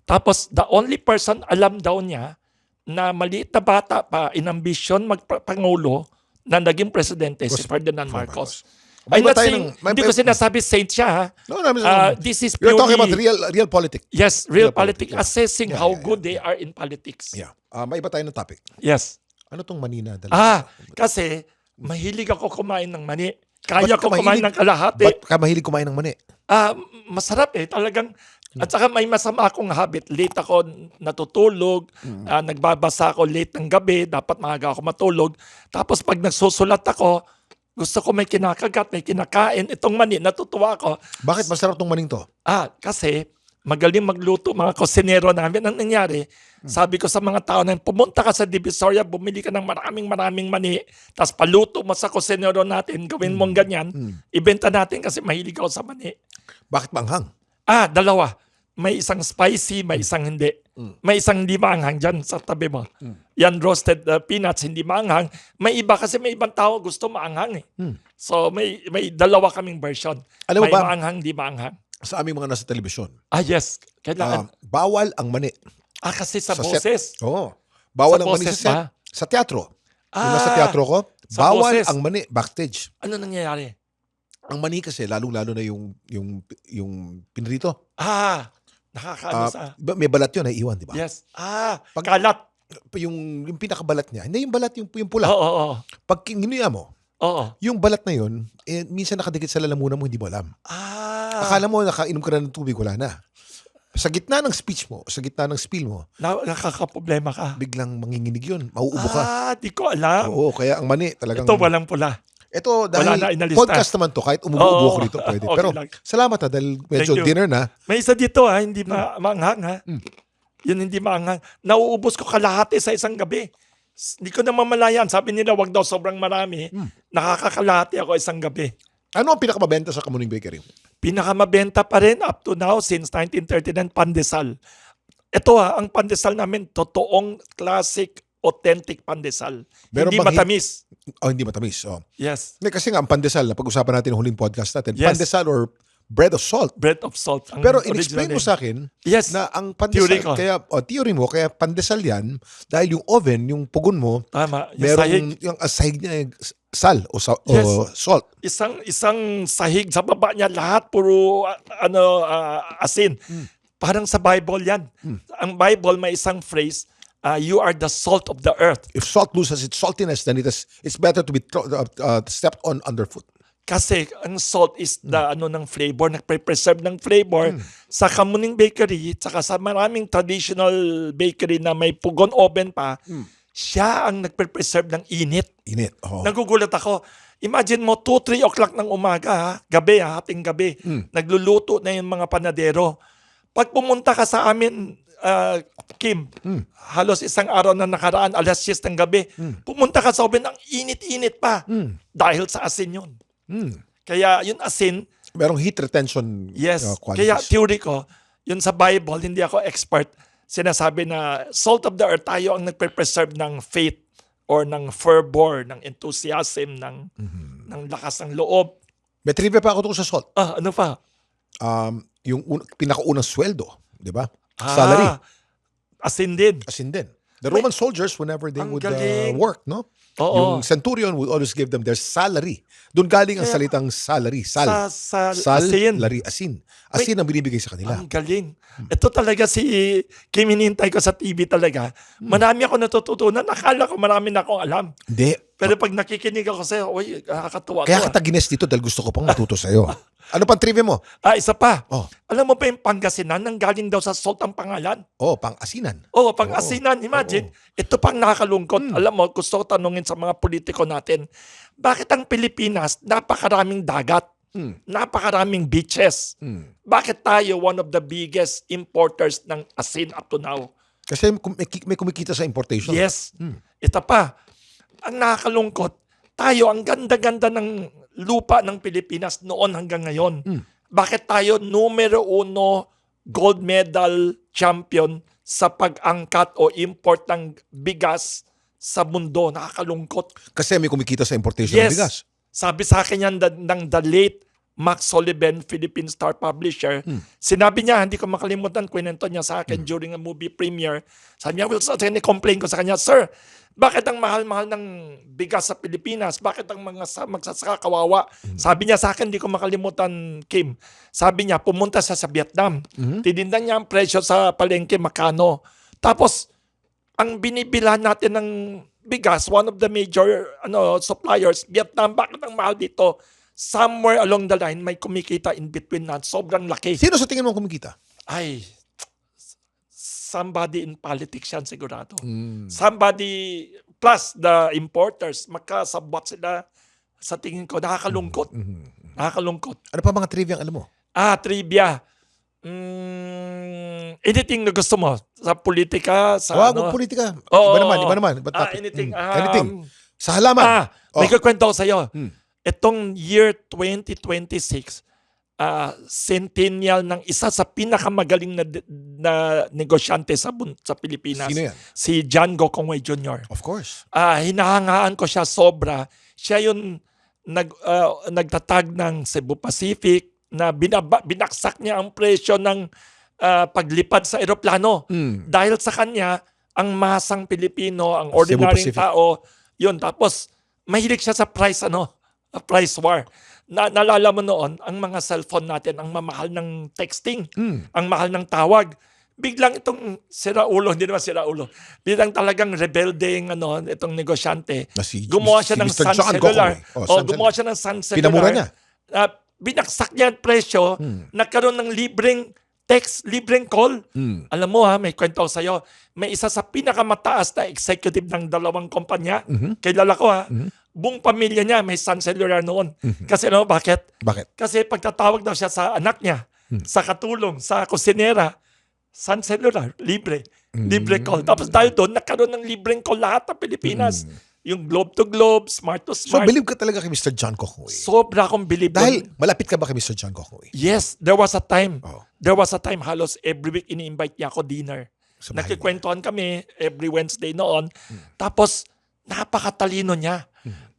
Tapos the only person alam daw niya na maliit na bata pa in ambition magpangulo na naging presidente si Ferdinand Marcos. I'm not saying, hindi ko sinasabi saint siya ha. No, this is you're purely, talking about real politics. yes, real politics, yeah. assessing how good they are in politics. Yeah. May iba tayo ng topic. Yes. Ano tong manina? Kasi mahilig ako kumain ng mani. Kaya ko kumain ng kalahati. Ba't ka mahilig kumain ng mani? Masarap talagang. At saka may masama akong habit. Late ako natutulog, nagbabasa ako late ng gabi, dapat maaga ako matulog. Tapos pag nagsusulat ako, gusto ko may kinakagat, may kinakain. Itong mani, natutuwa ako. Bakit masarap tong maning to? Kasi magaling magluto mga kusinero namin. Ang nangyari, sabi ko sa mga tao na pumunta ka sa Divisoria, bumili ka ng maraming mani, tapos paluto mo sa kusinero natin, gawin mong ganyan, ibenta natin kasi mahilig ako sa mani. Bakit manghang? Dalawa. May isang spicy, may isang hindi. May isang hindi maanghang dyan sa tabi mo. Yan roasted peanuts, hindi maanghang. May iba kasi may ibang tao gusto maanghang So may dalawa kaming version. Alam mo may ba, maanghang, hindi maanghang. sa aming mga nasa telebisyon, Yes. Kailangan. bawal ang mani. Kasi sa set. boses. Oo. Bawal Sa ang mani boses sa set. ba? Sa teatro. Yung nasa teatro ko, sa bawal boses. ang mani backstage. Ano nangyayari? Ang mani kasi, lalo-lalo na yung pinrito. Nakakaano sa... May balat yun, naiiwan, di ba? Yes. Kalat. Yung pinakabalat niya, hindi yung balat, yung pula. Oo. Pag ginuya mo, yung balat na yun, minsan nakadikit sa lalamunan mo, hindi mo alam. Akala mo, nakainom ka na ng tubig, wala na. Sa gitna ng speech mo, sa gitna ng spiel mo, Nakakaproblema ka. biglang manginginig yun, mauubo ka. Di ko alam. Oo, kaya ang mani talagang... Ito walang pula. Ito, Wala na dahil inalista. podcast naman to, kahit umuubo ko dito, pwede. Okay Pero lang. salamat dahil medyo Thank you. dinner na. May isa dito hindi maanghang ha. Yun hindi maanghang. Nauubos ko kalahati sa isang gabi. Hindi ko na mamalayan. Sabi nila wag daw sobrang marami. Nakakakalahati ako isang gabi. Ano ang pinakamabenta sa Kamuning Bakery? Pinakamabenta pa rin up to now since 1939, pandesal. Ito ang pandesal namin, totoong classic, authentic pandesal. Meron Hindi bang matamis. Hindi matamis. Yes. Kasi nga, ang pandesal, na pag-usapan natin yung huling podcast natin, Yes. pandesal or bread of salt. Bread of salt. Ang Pero original in-explain mo name. sa akin Yes. na ang pandesal, Theory ko. theory mo, kaya pandesal yan, dahil yung oven, yung pugon mo, Tama. Yung merong sahig. yung sahig niya ay sal o Yes. salt. Isang sahig sa baba niya, lahat puro asin. Parang sa Bible yan. Ang Bible may isang phrase, you are the salt of the earth. If salt loses its saltiness, then it's better to be stepped on underfoot. Kasi ang salt is the ng flavor, nagpe-preserve ng flavor. Sa Kamuning Bakery, saka sa maraming traditional bakery na may pugon oven pa, siya ang nagpe-preserve ng init. Init. Oh. Nagugulat ako. Imagine mo, 2-3 o'clock ng umaga, gabi, hating gabi, nagluluto na yung mga panadero. Pag pumunta ka sa amin, Kim, halos isang araw na nakaraan, alas 10 ng gabi, pumunta ka sa oven, ang init-init pa. Dahil sa asin yun. Kaya yung asin, Merong heat retention yes. qualities. Kaya theory ko, yun sa Bible, hindi ako expert, sinasabi na salt of the earth, tayo ang nagpe-preserve ng faith or ng fervor, ng enthusiasm, ng lakas ng loob. May trivia pa ako tungkol sa salt. Ano pa? yung pinakaunang sweldo, di ba? Salary. Asin din. As in din. The Roman soldiers, whenever they Ang would galing. work, no? Oo. Yung centurion would always give them their salary. Doon galing ang salitang salary. Sa Salary, asin. asin. Asin ang binibigay sa kanila. Ang galing. Ito talaga si Kim, hinihintay ko sa TV talaga. Marami ako natututunan. Akala ko marami na akong alam. Hindi. Pero pag nakikinig ako sa'yo, uy, nakakatuwa Kaya ko. kita gines dito dahil gusto ko pang matuto sa'yo. Ano pang trivia mo? Isa pa. Oh. Alam mo ba yung Pangasinan, nang galing daw sa salt ang pangalan? Oh, pang asinan. Oo, Pangasinan. Imagine, ito pang nakakalungkot. Alam mo, gusto ko tanungin sa mga politiko natin, bakit ang Pilipinas napakaraming dagat? Napakaraming beaches? Bakit tayo one of the biggest importers ng asin up to now? Kasi may kumikita sa importation. Yes. Ito pa, ang nakakalungkot, tayo, ang ganda-ganda ng lupa ng Pilipinas noon hanggang ngayon. Bakit tayo numero 1 gold medal champion sa pag-angkat o import ng bigas sa mundo? Nakakalungkot. Kasi may kumikita sa importation ng bigas. Sabi sa akin yan ng the late Max Sullivan, Philippine Star Publisher. Sinabi niya, hindi ko makalimutan, kwento niya sa akin during a movie premiere. Sabi niya, Wilson, complain ko sa kanya, Sir, bakit ang mahal-mahal ng bigas sa Pilipinas? Bakit ang mga magsasaka kawawa? Sabi niya sa akin, hindi ko makalimutan, Kim. Sabi niya, pumunta siya sa Vietnam. Tinignan niya ang presyo sa palengke, makano. Tapos, ang binibilhan natin ng bigas, one of the major suppliers, Vietnam, bakit ang mahal dito? Somewhere along the line, may kumikita in between na sobrang laki. Sino sa tingin mo kumikita? Ay, somebody in politics yan sigurado. Somebody, plus the importers, magkasabot sila sa tingin ko. Nakakalungkot. Nakakalungkot. Ano pa mga trivia ang alam mo? Trivia. Anything na gusto mo? Sa politika? Sa politika. Oo. Iba naman. Anything. Anything. Sa halaman. May kukwento ko sa'yo. Itong year 2026, centennial ng isa sa pinakamagaling na negosyante sa Pilipinas. Sino yan? Si John Gokongwei Jr. Of course. Hinahangaan ko siya sobra. Siya yung nagtatag ng Cebu Pacific na binaksak niya ang presyo ng paglipad sa eroplano. Dahil sa kanya, ang masang Pilipino, ang ordinaryong tao, yun. Tapos, mahilig siya sa price war. Naalala mo noon, ang mga cellphone natin, ang mamahal ng texting, ang mahal ng tawag. Biglang itong siraulo, hindi naman siraulo, biglang talagang rebeldeng itong negosyante. Gumawa siya ng Sun Cellular. Gumawa siya ng Sun Cellular. Pinamura niya. Binaksak niya ang presyo, nagkaroon ng libreng text, libreng call. Alam mo may kwento ko sa'yo, may isa sa pinakamataas na executive ng dalawang kumpanya, kilala ko buong pamilya niya may Sun Cellular noon. Kasi bakit? Bakit? Kasi pagtatawag daw siya sa anak niya, sa katulong, sa kusinera, Sun Cellular, libre. Libre call. Tapos dahil doon, nagkaroon ng libreng call lahat ng Pilipinas. Yung globe to globe, smart to So, smart. believe ka talaga kay Mr. John Gokongwei? Sobra akong believe. Dahil malapit ka ba kay Mr. John Gokongwei? Yes, there was a time. Oh. There was a time halos every week ini-invite niya ako dinner. Sa bahay Nagkikwentuhan kami every Wednesday noon. Tapos, napakatalino niya.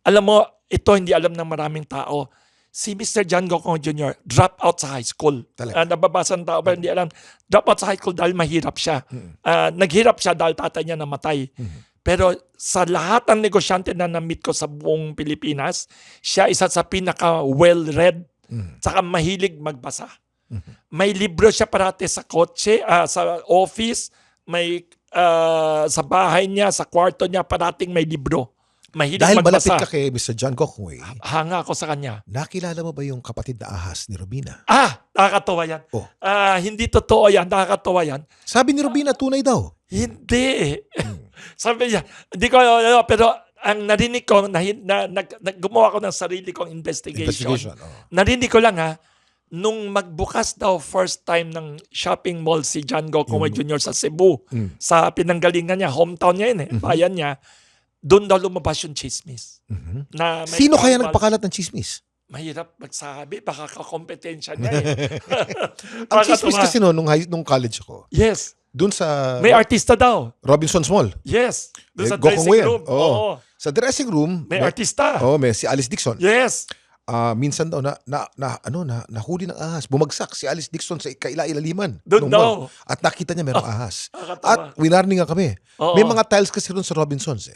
Alam mo, ito hindi alam ng maraming tao. Si Mr. John Gokongwei Jr. drop out sa high school. Nababasa ng tao ba hindi alam? Drop out sa high school dahil mahirap siya. Naghirap siya dahil tatay niya namatay. Pero sa lahat ng negosyante na na-meet ko sa buong Pilipinas, siya isa sa pinaka-well-read, saka mahilig magbasa. May libro siya parati sa kotse, sa office, may sa bahay niya, sa kwarto niya, parating may libro. Mahilig dahil magbasa. malapit ka kay Mr. John Gokongwei, hanga ako sa kanya. nakilala mo ba yung kapatid na ahas ni Robina? Nakakatawa yan. Oh. Hindi totoo yan, nakakatawa yan. Sabi ni Robina, tunay daw. Hindi. Sabi niya, hindi ko, pero ang narinig ko, gumawa ko ng sarili kong investigation. Narinig ko lang nung magbukas daw first time ng shopping mall si John Gokongwei Jr. sa Cebu, sa pinanggalingan niya, hometown niya yun bayan niya, doon daw lumabas yung chismis. Na may Sino kaya nagpakalat ng chismis? Mahirap magsabi, baka kakompetensya niya Ang chismis kasi nung college ako, yes. doon sa May artista daw. Robinson's Mall. Yes. Doon sa Gokongwei dressing room. yan. Oo. Sa dressing room, May artista. may si Alice Dixon. Yes. minsan daw nahuli ng ahas. Bumagsak si Alice Dixon sa kaila-ilaliman. Doon nung mall. daw. At nakita niya merong ahas. Nakakatawa. At winarningan kami. Oo. May mga tiles kasi doon sa Robinsons.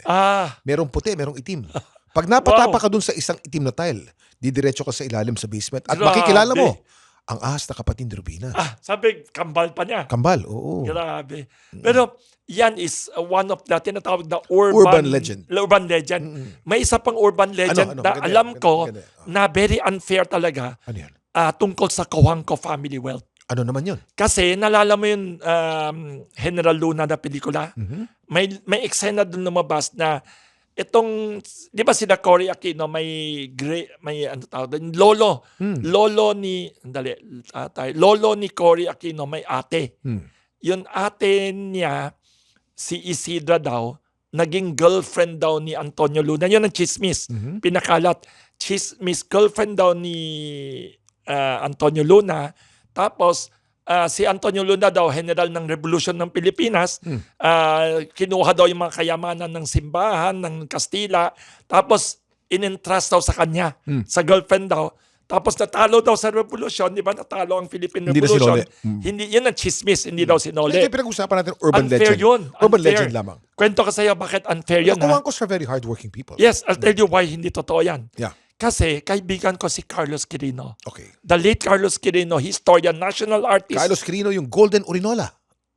Merong puti, merong itim. Pag napatapa ka doon sa isang itim na tile, didiretso ka sa ilalim sa basement at Grabe. makikilala mo ang ahas na kapatid ni Rubina. Sabi, kambal pa niya. Kambal, oo. Grabe. Pero yan is one of the tinatawag na urban legend. Urban legend. May isa pang urban legend Ano? na Maganda, alam ko maganda. na very unfair talaga Ano yan? tungkol sa Cojuangco family wealth. Ano naman yun? Kasi nalala mo yung General Luna na pelikula? May eksena doon lumabas na itong, di ba sila Cory Aquino, may ano tawag doon, lolo ni Cory Aquino, may ate. Yung ate niya, si Isidra daw, naging girlfriend daw ni Antonio Luna. Yun ang chismis. Pinakalat. Chismis, girlfriend daw ni Antonio Luna. Tapos, si Antonio Luna daw, general ng Revolution ng Pilipinas, kinuha daw yung mga kayamanan ng simbahan, ng Kastila, tapos in-entrust daw sa kanya, sa girlfriend daw. Tapos natalo daw sa Revolution, di ba? Natalo ang Philippine Hindi na Revolution. sinole. Hindi, yun ang chismis, hindi daw sinole. Ito yung pinag-usapan natin, urban Unfair legend. yun. Urban Unfair. legend lamang. Kwento ko sa'yo bakit unfair yun. Yung Cojuangcos are very hardworking people. Yes, I'll tell you why hindi totoo yan. Yeah. Kasi kaibigan ko si Carlos Quirino. Okay. The late Carlos Quirino, historian, national artist. Carlos Quirino, yung Golden Urinola.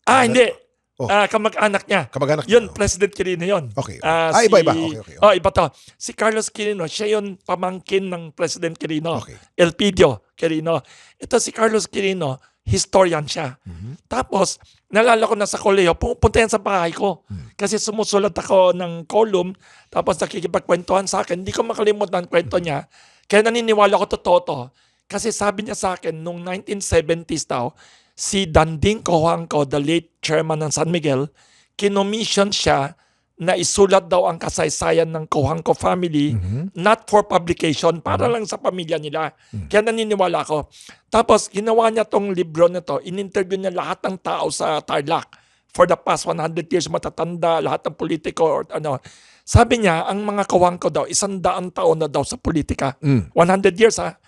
Hindi. Oh. Kamag-anak niya. Kamag-anak Yun, niya. President Quirino yun. Okay. Iba. Okay. Iba to. Si Carlos Quirino, siya yung pamangkin ng President Quirino. Okay. Elpidio Quirino. Ito si Carlos Quirino, historian siya. Tapos, nalala ko na sa koleyo, pupunta yan sa bahay ko. Kasi sumusulat ako ng column, tapos nakikipagkwentuhan sa akin. Hindi ko makalimutan ang kwento niya. Kaya naniniwala ko totoo to. Kasi sabi niya sa akin, nung 1970s daw, si Danding Cojuangco, the late chairman ng San Miguel, kinomission siya na isulat daw ang kasaysayan ng Cojuangco family, not for publication, para lang sa pamilya nila. Kaya naniniwala ako. Tapos, ginawa niya tong libro na to, in-interview niya lahat ng tao sa Tarlac. For the past 100 years, matatanda, lahat ng politiko, or ano. Sabi niya, ang mga Cojuangco daw, 100 taon na daw sa politika. 100 years ha.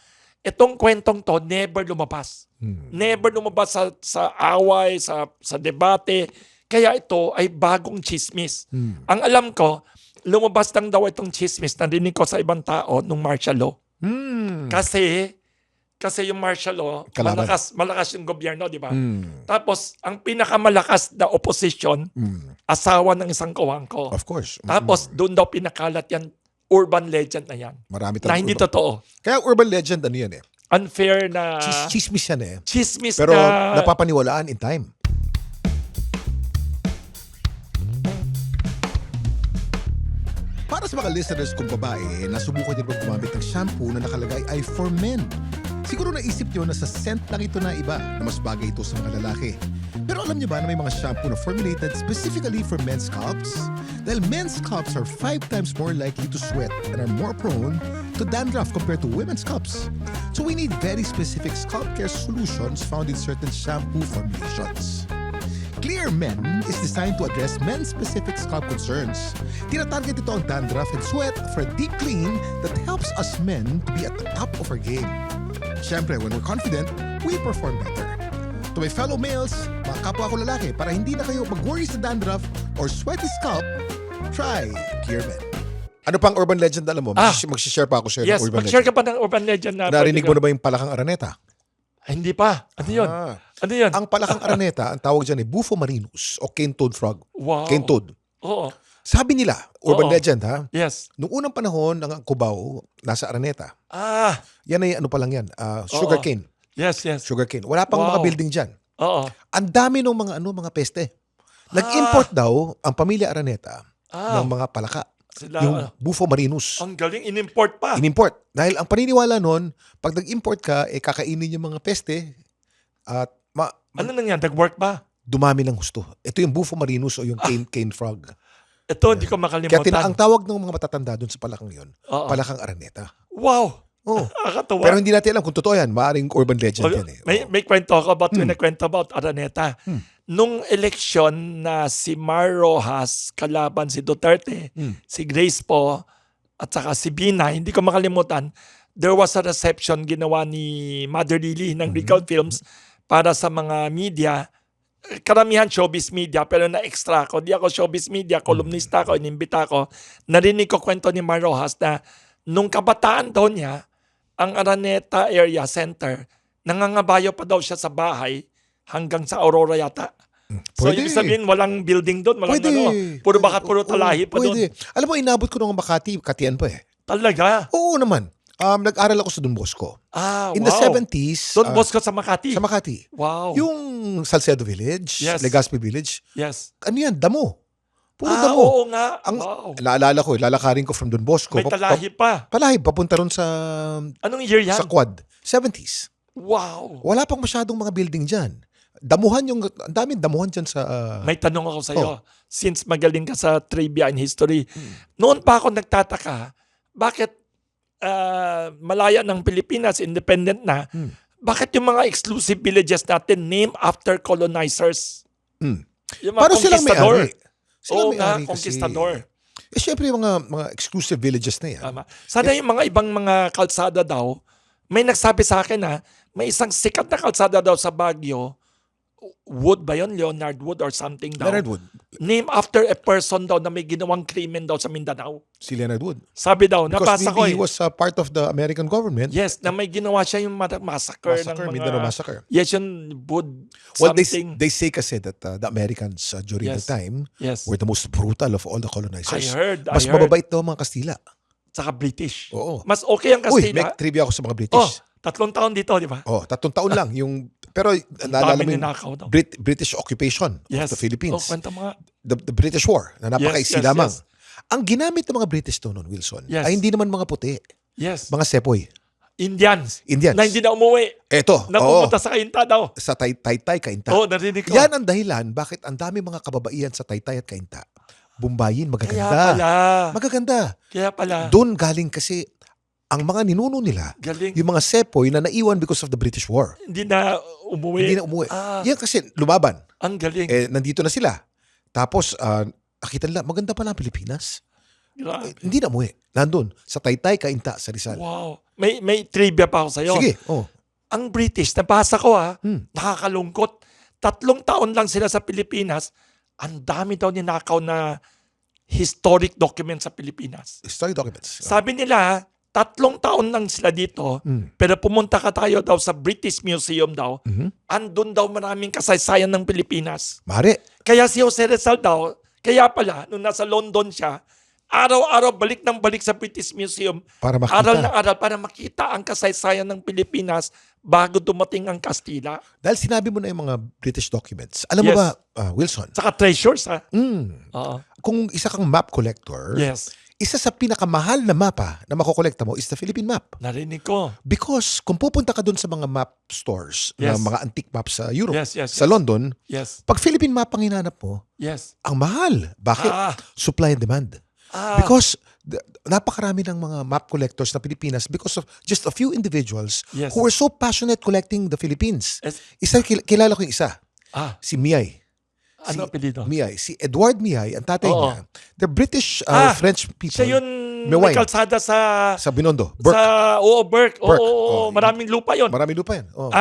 Itong kwentong to, never lumabas. Never lumabas sa away, sa debate. Kaya ito ay bagong chismis. Ang alam ko, lumabas lang daw itong chismis na narinig ko sa ibang tao nung martial law. Kasi yung martial law, malakas yung gobyerno, di ba? Tapos, ang pinakamalakas na opposition, asawa ng isang Cojuangco. Of course. Tapos, doon daw pinakalat yan, urban legend na yan. Marami Na hindi totoo. Kaya urban legend, ano yan eh? Unfair na... Chismis yan eh. Chismis Pero na... napapaniwalaan in time. Para sa mga listeners kong babae, nasubukan din ba gumamit ng shampoo na nakalagay ay for men? Siguro naisip nyo na sa scent lang ito na iba na mas bagay ito sa mga lalaki. Pero alam niyo ba na may mga shampoo na formulated specifically for men's scalps? Dahil men's scalps are 5 times more likely to sweat and are more prone to dandruff compared to women's scalps. So we need very specific scalp care solutions found in certain shampoo formulations. Clear Men is designed to address men-specific scalp concerns. Tinatarget ito ang dandruff and sweat for a deep clean that helps us men to be at the top of our game. Siyempre, when we're confident, we perform better. To my fellow males, mga kapwa ko lalaki, para hindi na kayo mag-worry sa dandruff or sweaty scalp, try Clear Men. Ano pang urban legend alam mo? Mag-share pa ako Yes, ng urban mag-share legend. ka pa ng urban legend na... Narinig mo na ba yung palakang araneta? Hindi pa. Ano yun? Ano yun? Ang palakang araneta, ang tawag dyan ay Bufo marinus o cane-toad frog. Wow. Cane-toad. Oo. Sabi nila, urban Oo. legend ha, Yes. noong unang panahon ng Cubao, nasa araneta. Yan ay ano pa lang yan, sugar cane. Yes. Sugar cane. Wala pang Wow. mga building dyan. Oo. Ang dami ng mga peste. Nag-import daw ang pamilya Araneta ng mga palaka. Sila, yung Bufo marinus. ang galing, in-import pa. In-import. Dahil ang paniniwala nun, pag nag-import ka, kakainin yung mga peste at Ano nangyari? Nag-work ba? dumami ng husto. Ito yung Bufo marinus o yung cane frog. Ito, hindi ko Kaya makalimutan. ang tawag ng mga matatanda dun sa palakang yun, Oo. palakang Araneta. Wow! Oh. Nakakatawa. Pero hindi natin alam kung totoo yan. Maaring urban legend yan eh. May kwento ako about kwento about Araneta. Nung eleksyon na si Mar Rojas kalaban si Duterte, si Grace po, at saka si Bina, hindi ko makalimutan, there was a reception ginawa ni Mother Lily ng Regal Films para sa mga media. Karamihan showbiz media, pero na-extra ako. Di ako showbiz media, kolumnista ako, inimbita ko. Narinig ko kwento ni Mar Rojas na nung kabataan daw niya, ang Araneta Area Center, nangangabayo pa daw siya sa bahay hanggang sa Aurora yata. So, Pwede. ibig sabihin, walang building doon, walang Pwede. puro bakat, puro talahi pa doon. Pwede. Alam mo, inabot ko nung Makati, Katian pa eh. Talaga? Oo naman. Nag-aral ako sa Don Bosco. In the Wow. 70s. Don Bosco sa Makati? Sa Makati. Wow. Yung Salcedo Village, Yes. Legazpi Village, Yes. ano yan, damo. Puro damo. Oo nga. Ang, Wow. Naalala ko, lalakarin ko from Don Bosco. May talahi pa. Palahi, papunta ron sa Anong year yan? Quad. 70s. Wow. Wala pang masyadong mga building dyan. Damuhan yung, ang daming damuhan dyan sa... May tanong ako sa'yo. Since magaling ka sa trivia and history, noon pa ako nagtataka, bakit malaya ng Pilipinas, independent na, bakit yung mga exclusive villages natin named after colonizers? Yung mga Paano silang conquistador. may-ari? Silang Oo nga, may-ari kasi. conquistador. Eh, syempre yung mga exclusive villages na yan. Tama. Sana yung mga ibang mga kalsada daw, may nagsabi sa akin na may isang sikat na kalsada daw sa Baguio, Wood ba yun? Leonard Wood or something daw. Leonard Wood. Name after a person daw na may ginawang krimen daw sa Mindanao. Si Leonard Wood. Sabi daw, Because nabasa ko he eh. was part of the American government. Yes, na may ginawa siya yung massacre ng mga... Mindanao Massacre. Yes, yung Wood Well, something. they say kasi that the Americans during the Yes. time Yes. were the most brutal of all the colonizers. I Mas heard. mababait daw ang mga Kastila. Saka British. Oo. Mas okay ang Uy, may Kastila. trivia ako sa mga Oh, British. 3 taon dito, di ba? 3 taon lang. Pero naalala mo yung ninakaw daw. British occupation Yes. of the Philippines. Oh, kwenta mo nga. The British War na napakaiksi Yes, yes, lamang. yes. Ang ginamit ng mga British to noon, Wilson, Yes. ay hindi naman mga puti. Yes. Mga sepoy. Indians. Indians. Na hindi na umuwi. Eto, Na pumunta sa Kainta daw. sa Taytay, Kainta. Oo, narinig ko. Yan ang dahilan bakit ang dami mga kababaihan sa Taytay at Kainta. Bumbayin, Kaya magaganda. pala. Magaganda. Kaya pala. Doon galing kasi ang mga ninuno nila, Galing. yung mga sepoy na naiwan because of the British War. Hindi na umuwi. Hindi na umuwi. Ah, Yan kasi lumaban. ang galing. Nandito na sila. Tapos, nakita nila, maganda pala ang Pilipinas. Grabe. Hindi na umuwi. Nandun. Sa Taytay, Kainta, sa Rizal. Wow. May trivia pa ako sa'yo. Sige. Oh. Ang British, nabasa ko Hmm. nakakalungkot. 3 taon lang sila sa Pilipinas. Ang dami daw ninakaw na historic documents sa Pilipinas. Story documents. Sabi nila, 3 taon lang sila dito, pero pumunta ka tayo daw sa British Museum daw, andun daw maraming kasaysayan ng Pilipinas. Mare. Kaya si Jose Rizal daw, kaya pala, nung nasa London siya, araw-araw balik ng balik sa British Museum, Para makita. aral ng aral para makita ang kasaysayan ng Pilipinas bago dumating ang Kastila. Dahil sinabi mo na yung mga British documents. Alam mo Yes. ba, Wilson, Saka treasures, ha? Oo. kung isa kang map collector, Yes. isa sa pinakamahal na mapa na makokolekta mo is the Philippine map. Narinig ko. Because kung pupunta ka dun sa mga map stores, Yes. na mga antique maps sa Europe, Yes, yes, sa yes. London, Yes. pag Philippine map ang hinanap mo, Yes. ang mahal. Bakit? Ah. Supply and demand. Ah. Because napakarami ng mga map collectors na Pilipinas because of just a few individuals Yes. who were so passionate collecting the Philippines. Yes. Kilala ko yung isa, si Miyay. Ano apelido? Miyay. Si Edward Miyay, ang tatay Oo. niya, they're British, French people. Siya yun May may wine. kalsada sa Binondo. Burke. Burke. Burke. Oo, Oh, maraming lupa yun. Marami lupa yan. Oh.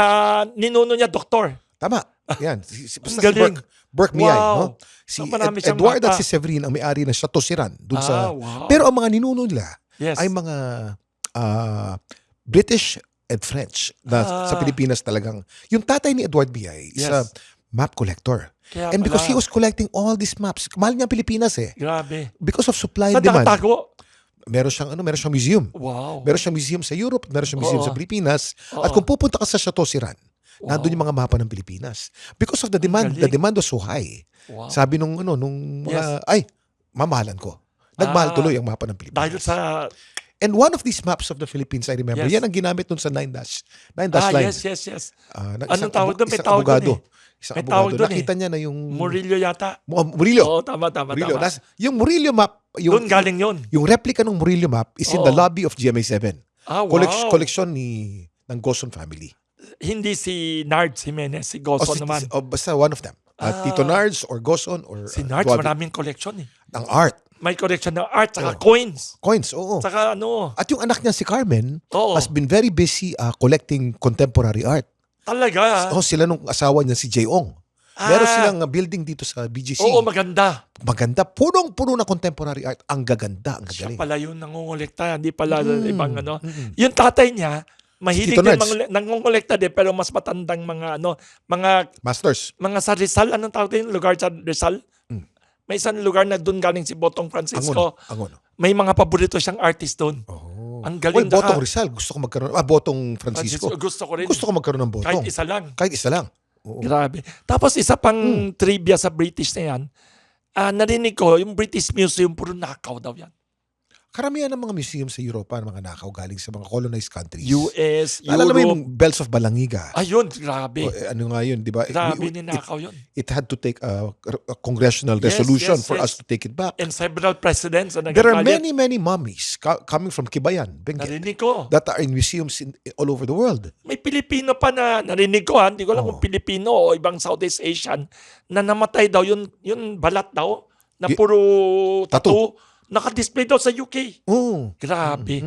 Ninuno niya doktor. Tama. Yan. Basta si galing. Burke Miyay. Wow. No? Si So, marami siyang Edward at mata. si Severin ang may-ari ng Chateau Siran. Dun sa, Wow. pero ang mga ninuno nila Yes. ay mga British and French na sa Pilipinas talagang. Yung tatay ni Edward Miyay is a Yes. map collector. Kaya And because pala. he was collecting all these maps, mahal niya ang Pilipinas eh. Grabe. Because of supply and Saan demand. nakatago? Meron siyang museum. Wow. Meron siyang museum sa Europe, meron siyang museum Oo. sa Pilipinas. Oo. At kung pupunta ka sa Chateau Siran, Wow. nandun yung mga mapa ng Pilipinas. Because of the demand, galing. the demand was so high. Wow. Sabi nung mga, mamahalan ko. Nagmahal tuloy ang mapa ng Pilipinas. Dahil sa... And one of these maps of the Philippines, I remember, Yes. yan ang ginamit nun sa 9-dash line. yes. Isang Anong tawag doon? May isang tawag abogado. doon Isang May tawag abogado. doon Nakita niya na yung... Murillo yata. Murillo. Oo, tama. Murillo. Tama. Yung Murillo map, Doon galing yun. yung replica ng Murillo map is in Oo. the lobby of GMA7. Wow. Koleksyon ng Goson family. Hindi si Nards Jimenez, si Goson naman. Basta one of them. Tito Nards or Goson or Si Nards, Duabi. maraming collection eh. Ang art. May collection ng art, saka coins. Coins, oo. Saka ano, At yung anak niya si Carmen Oo. has been very busy collecting contemporary art. talaga. Sila nung asawa niya si Jay Ong. Meron silang building dito sa BGC. Oo, maganda. Maganda. Punong-puno na contemporary art. Ang gaganda. Ang Siya gagaling. pala yung nangongolekta, hindi pala ibang ano. Yung tatay niya, mahilig Tito din Nards. nangongolekta din, pero mas matandang mga ano, Masters. mga sa Rizal, anong tawag din? Lugar sa Rizal? May isang lugar na doon galing si Botong Francisco. Angono. May mga paborito siyang artist doon. Oh. Ang galing Well, Botong Rizal. Gusto ko magkaroon. Botong Francisco. Gusto ko rin. Gusto ko magkaroon ng Botong. Kahit isa lang. Kahit isa lang. Oo. Grabe. Tapos isa pang trivia sa British na yan, narinig ko, yung British Museum, puro nakaw daw yan. Karamihan ng mga museum sa Europa, mga nakaw galing sa mga colonized countries. US, Naalala mo Europe. yung Bells of Balangiga? Ayun, grabe. Ano nga yun, di ba? Grabe, ninakaw yun. It had to take a congressional resolution yes, for yes. us to take it back. And several presidents na There are nagagalit. many mummies coming from Kibayan, Benguet, Narinig ko. that are in museums all over the world. May Pilipino pa na narinig ko, hindi ko alam kung Pilipino o ibang Southeast Asian, na namatay daw, yun balat daw, na puro tattoo. Naka-display daw sa UK. Oh. Grabe.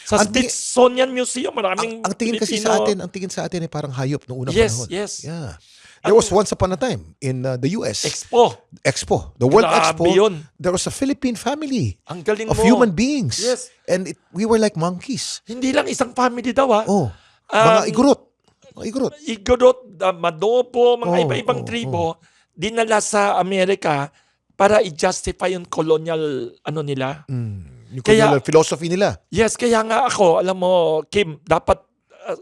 Sa Ang ti- Smithsonian Museum, maraming Ang tingin kasi Pilipino. ang tingin sa atin ay parang hayop noong unang Yes, panahon. yes. Yeah. There was once upon a time in the US Expo. the World Grabe Expo. yun. There was a Philippine family Ang galing of mo. human beings. Yes. And we were like monkeys. Hindi lang isang family daw Oh. Mga igurot. Mga igurot. Igorot, Madopo, mga Oh, iba-ibang oh, tribo, dinala sa Amerika para i-justify yung colonial nila. Yung Kaya- colonial philosophy nila. Yes, kaya nga ako, alam mo, Kim, dapat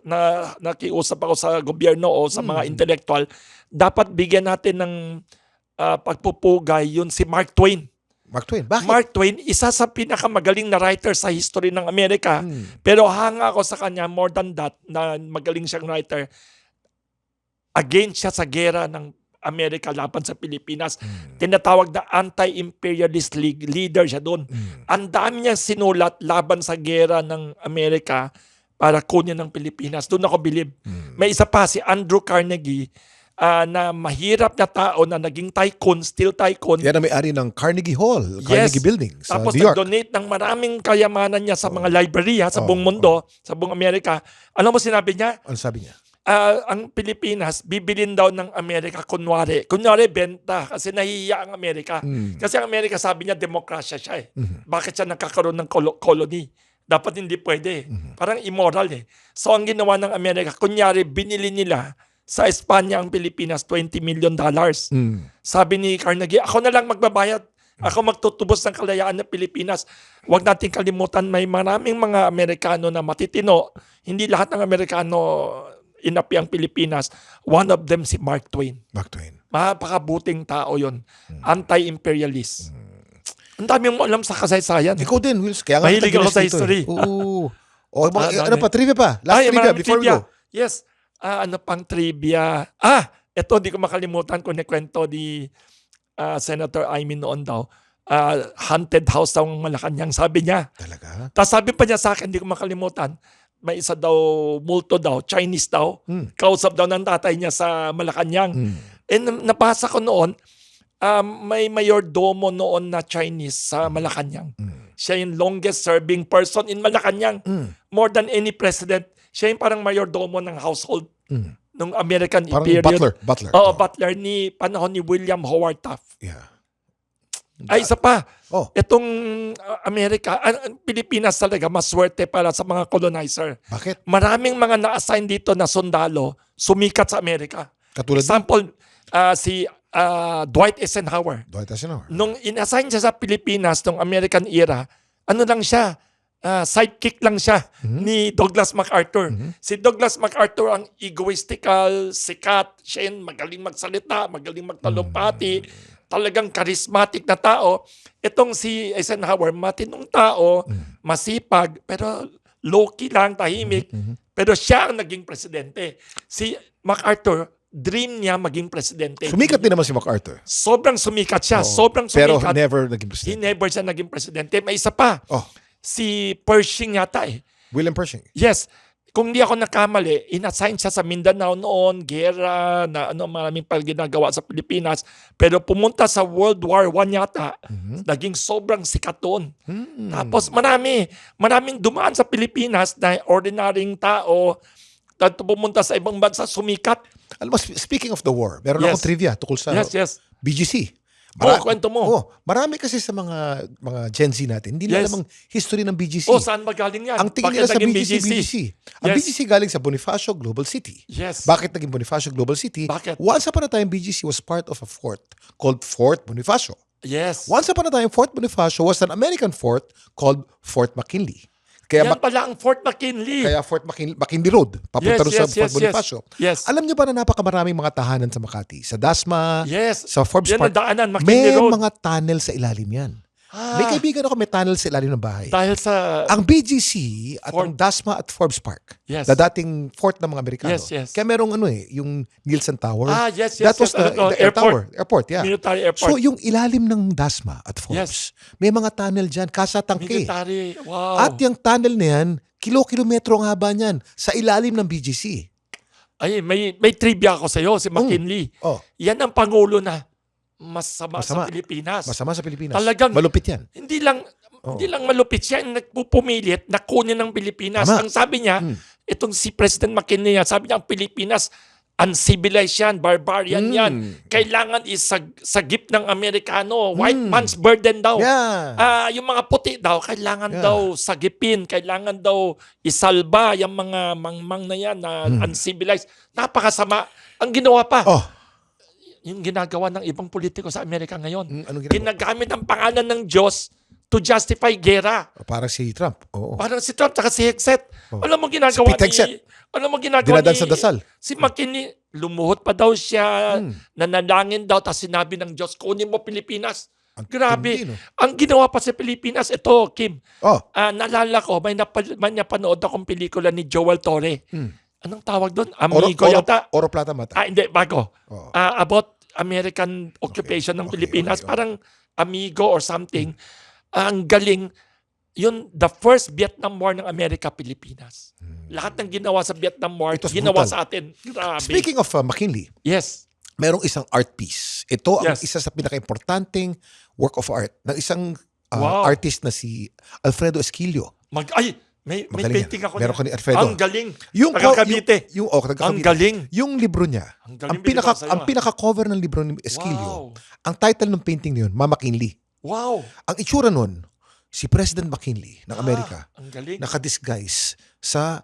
na nakiusap ako sa gobyerno o sa mga intellectual, dapat bigyan natin ng pagpupugay yun si Mark Twain. Mark Twain. Bakit? Mark Twain, isa sa pinakamagaling na writer sa history ng Amerika. Pero hanga ako sa kanya, more than that, na magaling siyang writer. Against siya sa gera ng Amerika laban sa Pilipinas. Tinatawag na anti-imperialist leader siya doon. Ang dami niyang sinulat laban sa gera ng Amerika para kunin ng Pilipinas. Doon ako bilib. May isa pa, si Andrew Carnegie, na mahirap na tao na naging tycoon, still tycoon. Yan ang may-ari ng Carnegie Hall, Carnegie Building sa Tapos New York. nag-donate ng maraming kayamanan niya sa mga library sa buong mundo, sa buong Amerika. Alam mo sinabi niya? Ano sabi niya? Ang Pilipinas, bibilin daw ng Amerika kunwari. Kunwari, benta. Kasi nahihiya ang Amerika. Kasi ang Amerika, sabi niya, demokrasya siya eh. Bakit siya nakakaroon ng colony? Dapat hindi pwede. Parang immoral eh. So ang ginawa ng Amerika, kunyari, binili nila sa Espanya ang Pilipinas, $20 million. Sabi ni Carnegie, ako na lang magbabayad. Ako magtutubos ng kalayaan ng Pilipinas. Huwag natin kalimutan, may maraming mga Amerikano na matitino. Hindi lahat ng Amerikano inapi ang Pilipinas. One of them si Mark Twain. Mark Twain. Mapakabuting tao yon. Anti-imperialist. Ang dami mo alam sa kasaysayan. Ikaw din, Wills. Kaya nga Mahilig kita ako sa ginis dito history. Oo. Ano dami. pa? Trivia pa? Last trivia maraming before we go. Yes. Ano pang trivia? Ito, hindi ko makalimutan kung kwento ni Senator Aimee noon daw. Haunted house daw ang Malacanang, sabi niya. Talaga? Tapos sabi pa niya sa akin, hindi ko makalimutan, may isa daw, multo daw, Chinese daw. Kausap daw ng tatay niya sa Malacanang. And nabasa ko noon, may mayordomo noon na Chinese sa Malacanang. Siya yung longest serving person in Malacanang. More than any president. Siya yung parang mayordomo ng household ng American Parang period. butler. Oo, butler ni panahon ni William Howard Taft. Yeah. Ay, isa pa. Oh. Itong Amerika, Pilipinas talaga, maswerte para sa mga colonizer. Bakit? Maraming mga na-assign dito na sundalo, sumikat sa Amerika. Katulad Example, si Dwight Eisenhower. Dwight Eisenhower. Nung in-assign siya sa Pilipinas, nung American era, ano lang siya, sidekick lang siya ni Douglas MacArthur. Si Douglas MacArthur ang egoistical, sikat, siya yung magaling magsalita, magaling magtalumpati, talagang charismatic na tao. Itong si Eisenhower, matinong tao, masipag, pero low-key lang, tahimik. Pero siya ang naging presidente. Si MacArthur, dream niya maging presidente. Sumikat din naman si MacArthur. Sobrang sumikat siya. Sobrang Pero sumikat. never naging He president. never siya naging presidente. May isa pa. Oh, Si Pershing yata eh. William Pershing. Yes. kung hindi ako nakamali, inassign siya sa Mindanao noon, gera, na maraming ginagawa sa Pilipinas. Pero pumunta sa World War I yata, naging sobrang sikat doon. Tapos maraming dumaan sa Pilipinas na ordinaryong tao, pumunta sa ibang bansa, sumikat. Alam mo, speaking of the war, meron Yes. akong trivia tungkol sa Yes. BGC. Kwento mo. Marami kasi sa mga Gen Z natin, hindi nila Yes. alam ang history ng BGC. Saan ba galing yan? Ang tingin Bakit nila sa naging BGC. Ang Yes. BGC galing sa Bonifacio Global City. Yes. Bakit naging Bonifacio Global City? Bakit? Once upon a time, BGC was part of a fort called Fort Bonifacio. Yes. Once upon a time, Fort Bonifacio was an American fort called Fort McKinley. Kaya Yan pala ang Fort McKinley. Kaya Fort McKinley Road, papunta rin sa Fort Bonifacio. Yes. Alam niyo ba na napakamaraming mga tahanan sa Makati? Sa Dasma, Yes. sa Forbes Yan Park. ang daanan, McKinley May Road. mga tunnel sa ilalim yan. May kaibigan ako may tunnel sa ilalim ng bahay. Dahil sa... Ang BGC at Fort- ang Dasma at Forbes Park, Yes. na dating fort ng mga Amerikano. Yes. Kaya merong yung Nielsen Tower. Yes. That was the air tower. Airport. Airport, yeah. Military airport. So yung ilalim ng Dasma at Forbes, may mga tunnel dyan, kasatangke. Military. Wow. At yung tunnel na yan, kilometro ang haba niyan sa ilalim ng BGC. Ay, may trivia ako sa iyo, si McKinley. Oh, Yan ang pangulo na masama sa Pilipinas. masama sa Pilipinas. Talagang- Malupit yan. Hindi lang malupit siya, nagpupumilit na kunin ng Pilipinas. Tama. Ang sabi niya, itong si President McKinley, sabi niya ang Pilipinas uncivilized yan, barbarian yan. Kailangan isagip ng Amerikano. White man's burden daw. Yeah. Yung mga puti daw, kailangan daw sagipin, kailangan daw isalba yung mga mangmang na yan na uncivilized. Napakasama. Ang ginawa pa, Oh, yung ginagawa ng ibang politiko sa Amerika ngayon. anong ginagawa? Ginagamit ang pangalan ng Diyos to justify gera. Parang si Trump. Oo. Parang si Trump at si Hegseth. Alam mo ginagawa Si Pete Hegseth. ni Sa dasal. si McKinney, lumuhot pa daw siya, nanalangin daw, tapos sinabi ng Diyos, kunin mo Pilipinas. Grabe. tindi, no? Ang ginawa pa sa Pilipinas, ito, Kim, Oh, naalala ko, may napanood akong pelikula ni Joel Torre. Anong tawag doon? Amigo yata. Oro Plata Mata. Hindi, bago. Oo. About American occupation ng Pilipinas. okay. Parang Amigo or something. Ang galing. Yun, the first Vietnam War ng Amerika, Pilipinas. Lahat ng ginawa sa Vietnam War, It was ginawa brutal. sa atin. Grabe. Speaking of McKinley, Yes. merong isang art piece. Ito ang Yes. isa sa pinaka-importanting work of art ng isang Wow. artist na si Alfredo Esquilio. May Magaling painting yan. ako Meron niya. ko ni Alfredo. Ang galing. Yung Taga Cavite. taga Ang Cavite. galing. Yung libro niya, Ang galing binigay ko sa'yo, ang pinaka-cover ng libro ni Esquilio, Wow. ang title ng painting niyon, Mama McKinley. Wow. Ang itsura nun, si President McKinley ng Amerika, Ang galing. nakadisguise sa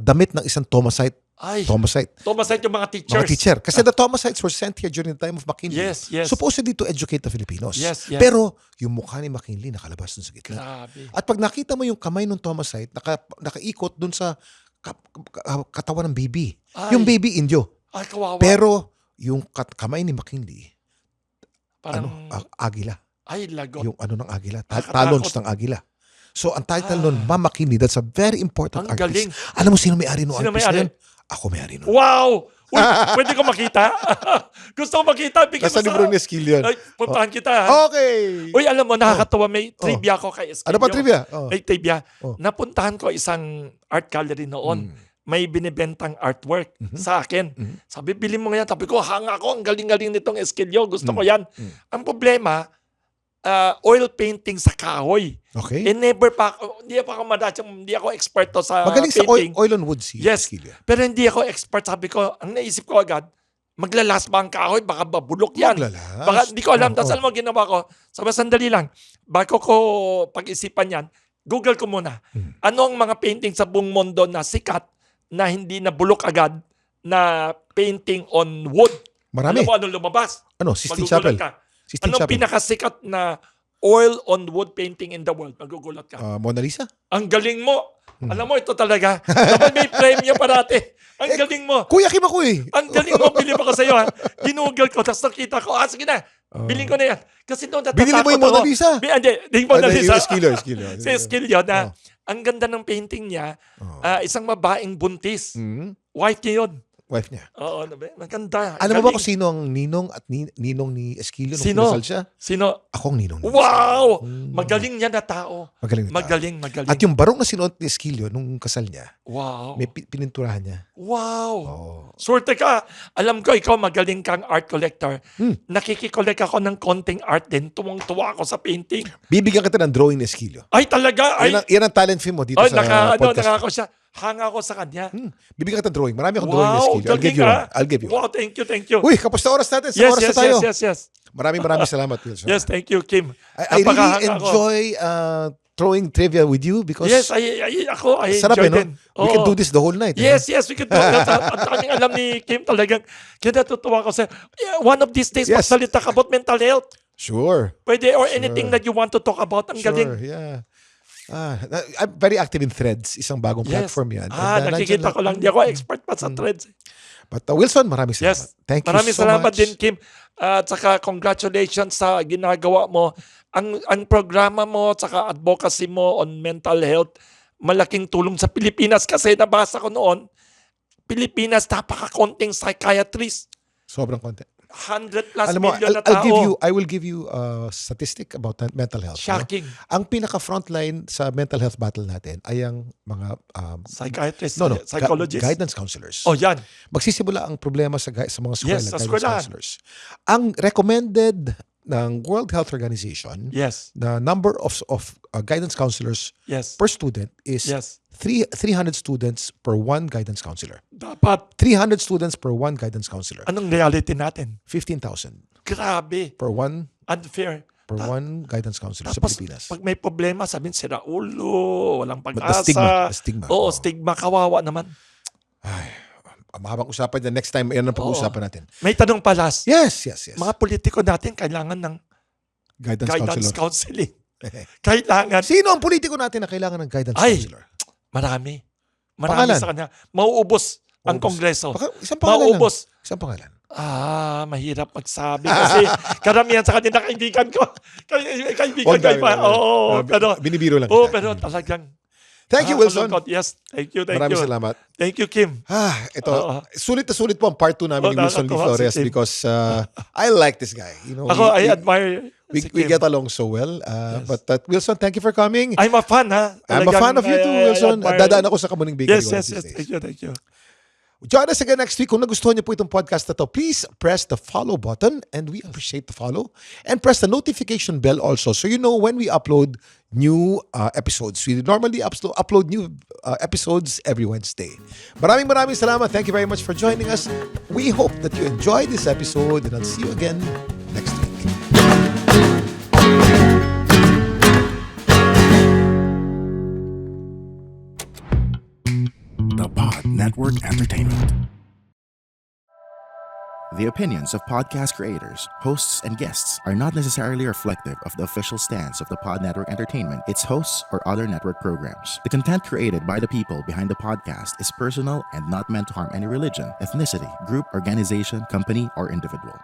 damit ng isang Thomasite. Thomasite yung mga teachers. Mga teacher. Kasi the Thomasites were sent here during the time of McKinley. Yes. Supposedly to educate the Filipinos. Yes. Pero yung mukha ni McKinley nakalabas dun sa gitna. Grabe. At pag nakita mo yung kamay ng Thomasite, nakaikot dun sa katawan ng baby. Ay. Yung baby Indio. Ay, kawawa. Pero yung kamay ni McKinley, Parang, agila. ay, lagot. Yung ng agila. Nakakatakot. Talons ng agila. So ang title nun, Mama McKinley, that's a very important Ang art galing. piece. Alam mo sino may-ari nung Sino art piece na may-ari? yun? Ako may-ari nun. Wow! Uy, pwede ko makita? Gusto ko makita. Bigyan Nasa mo libro ni Esquilio. Ay, puntahan kita. Ha? Okay! Uy, alam mo, nakakatawa. May trivia ko kay Esquilio. Ano pa trivia? Oh. May trivia. Oh. Napuntahan ko isang art gallery noon. May binibentang artwork sa akin. Sabi, bili mo yan. Sabi ko, hanga ako. Ang galing-galing nitong Esquilio. Gusto ko yan. Ang problema, oil painting sa kahoy. Okay. Hindi ako eksperto sa Magaling sa painting. oil on wood si Yes. Esquilio. Pero hindi ako expert. Sabi ko, ang naisip ko agad, maglalas ba ang kahoy? Baka babulok yan. Maglalas. Baka, hindi ko alam. Oo. Tapos alam mo, ginawa ko, sabi, sandali lang. Bago ko pag-isipan yan, Google ko muna. Ano ang mga painting sa buong mundo na sikat na hindi nabulok agad na painting on wood? Marami. Alam mo anong lumabas? Ano? Sistine Magugulat Chapel. ka. Sistine Anong Chapel. pinakasikat na oil on wood painting in the world? Magugulat ka. Mona Lisa? Ang galing mo. Alam mo, ito talaga. Dapat may premyo parati. Ang galing mo. Kuya Kim ako eh. Ang galing mo. Bili pa ko sa'yo ha. Ginugol ko. Tapos nakita ko. Sige na. Bilhin ko na yan. Kasi noon natatakot Binili mo yung Mona ako. Lisa? Hindi yung Mona Lisa. Esquilio. Si Esquilio na ang ganda ng painting niya. Isang babaeng buntis. Wife niya yun. Wife niya. Oo, maganda. Alam mo ba Galing. kung sino ang ninong at ninong ni Esquilio nung Sino? kinasal siya? Sino? Ako ang ninong ni Wow! Magaling niya na tao. Magaling na tao. Magaling. At yung barong na sinuot ni Esquilio nung kasal niya, Wow. may pininturahan niya. Wow. Oh. Swerte ka. Alam ko, ikaw magaling kang art collector. Nakikikollect ako ng konting art din. Tuwang-tuwa ako sa painting. Bibigyan kita ng drawing ni Esquilio. Ay, talaga? Ay, Yan ang talent film mo dito sa podcast. naka ako siya. Hanga ako sa kanya. Bibigyan kita ng drawing. Marami akong drawing ni Wow, Esquilio. I'll give you one. Wow, thank you. Uy, kapos na oras natin. Sa Yes, oras na tayo. yes. Maraming salamat, Wilson. Yes, thank you, Kim. I really Napakahanga ako. enjoy throwing trivia with you because Yes, I sarap enjoy no? din. We can do this the whole night. Yes, we can do that. Ang daming alam ni Kim talagang. Kaya natutuwa ko sa, one of these days, Yes. magsalita ka about mental health. Sure. Pwede, or anything that you want to talk about. Ang galing. Sure, yeah. I'm very active in Threads. Isang bagong platform yan. And, Nakikita nandyan ko lang. Di ako expert pa sa threads. But Wilson, maraming salamat. Yes. Thank you Maraming so salamat much. din, Kim. At saka congratulations sa ginagawa mo. Ang programa mo at saka advocacy mo on mental health, malaking tulong sa Pilipinas kasi nabasa ko noon, Pilipinas, napaka-konting psychiatrist. Sobrang konti. 100 plus Alam mo, million na tao. I will give you a statistic about mental health. Shocking. No? Ang pinaka-frontline sa mental health battle natin ay ang mga Psychiatrist, gu- psychologist. guidance counselors. Oh, yan. Magsisimula ang problema sa mga eskwela, Yes, sa guidance eskwelahan. counselors. Ang recommended ng World Health Organization, Yes. the number of guidance counselors Yes. per student is Yes. 300 students per one guidance counselor. Dapat. 300 students per one guidance counselor. Anong reality natin? 15,000 Grabe. per one Unfair. one guidance counselor sa Tapos, Pilipinas. pag may problema, sabihin sira ulo, walang pag-asa. The stigma. Oo, Oo. stigma. Kawawa naman. Mahabang usapan yan. Next time, yan ang pag-uusapan natin. May tanong palas. Yes. Mga politiko natin kailangan ng Guidance guidance counselor. counseling. Kailangan. Sino ang politiko natin na kailangan ng guidance Ay. counselor? Marami Pangalan? sa kanya. Mauubos ang Mauubos. Kongreso. Isang pangalan Mauubos. lang. Isang pangalan. Mahirap magsabi kasi karamihan sa kanila kaibigan ko. Kaibigan ko pa. Oo, pero binibiro lang Oo, kita. pero talagang Thank you, Wilson. malungkot. Yes, thank you. Maraming salamat. Thank you, Kim. Ito, Oo. sulit na sulit po ang part 2 namin ni Wilson Lee nakakatuwa Flores si Kim. because I like this guy. You know, Ako, I admire si we Kim. get along so well. But Wilson, thank you for coming. I'm a fan, ha? I'm a fan of you too, Wilson. I admire- Dadaan ako sa Kamuning Bakery. Yes. one of these days. Thank you. Join us again next week. Kung nagustuhan niyo po itong podcast na to, please press the follow button and we appreciate the follow. And press the notification bell also so you know when we upload new episodes. We normally upload new episodes every Wednesday. Maraming salamat. Thank you very much for joining us. We hope that you enjoyed this episode and I'll see you again next week. The Pod Network Entertainment. The opinions of podcast creators, hosts, and guests are not necessarily reflective of the official stance of the Pod Network Entertainment, its hosts, or other network programs. The content created by the people behind the podcast is personal and not meant to harm any religion, ethnicity, group, organization, company, or individual.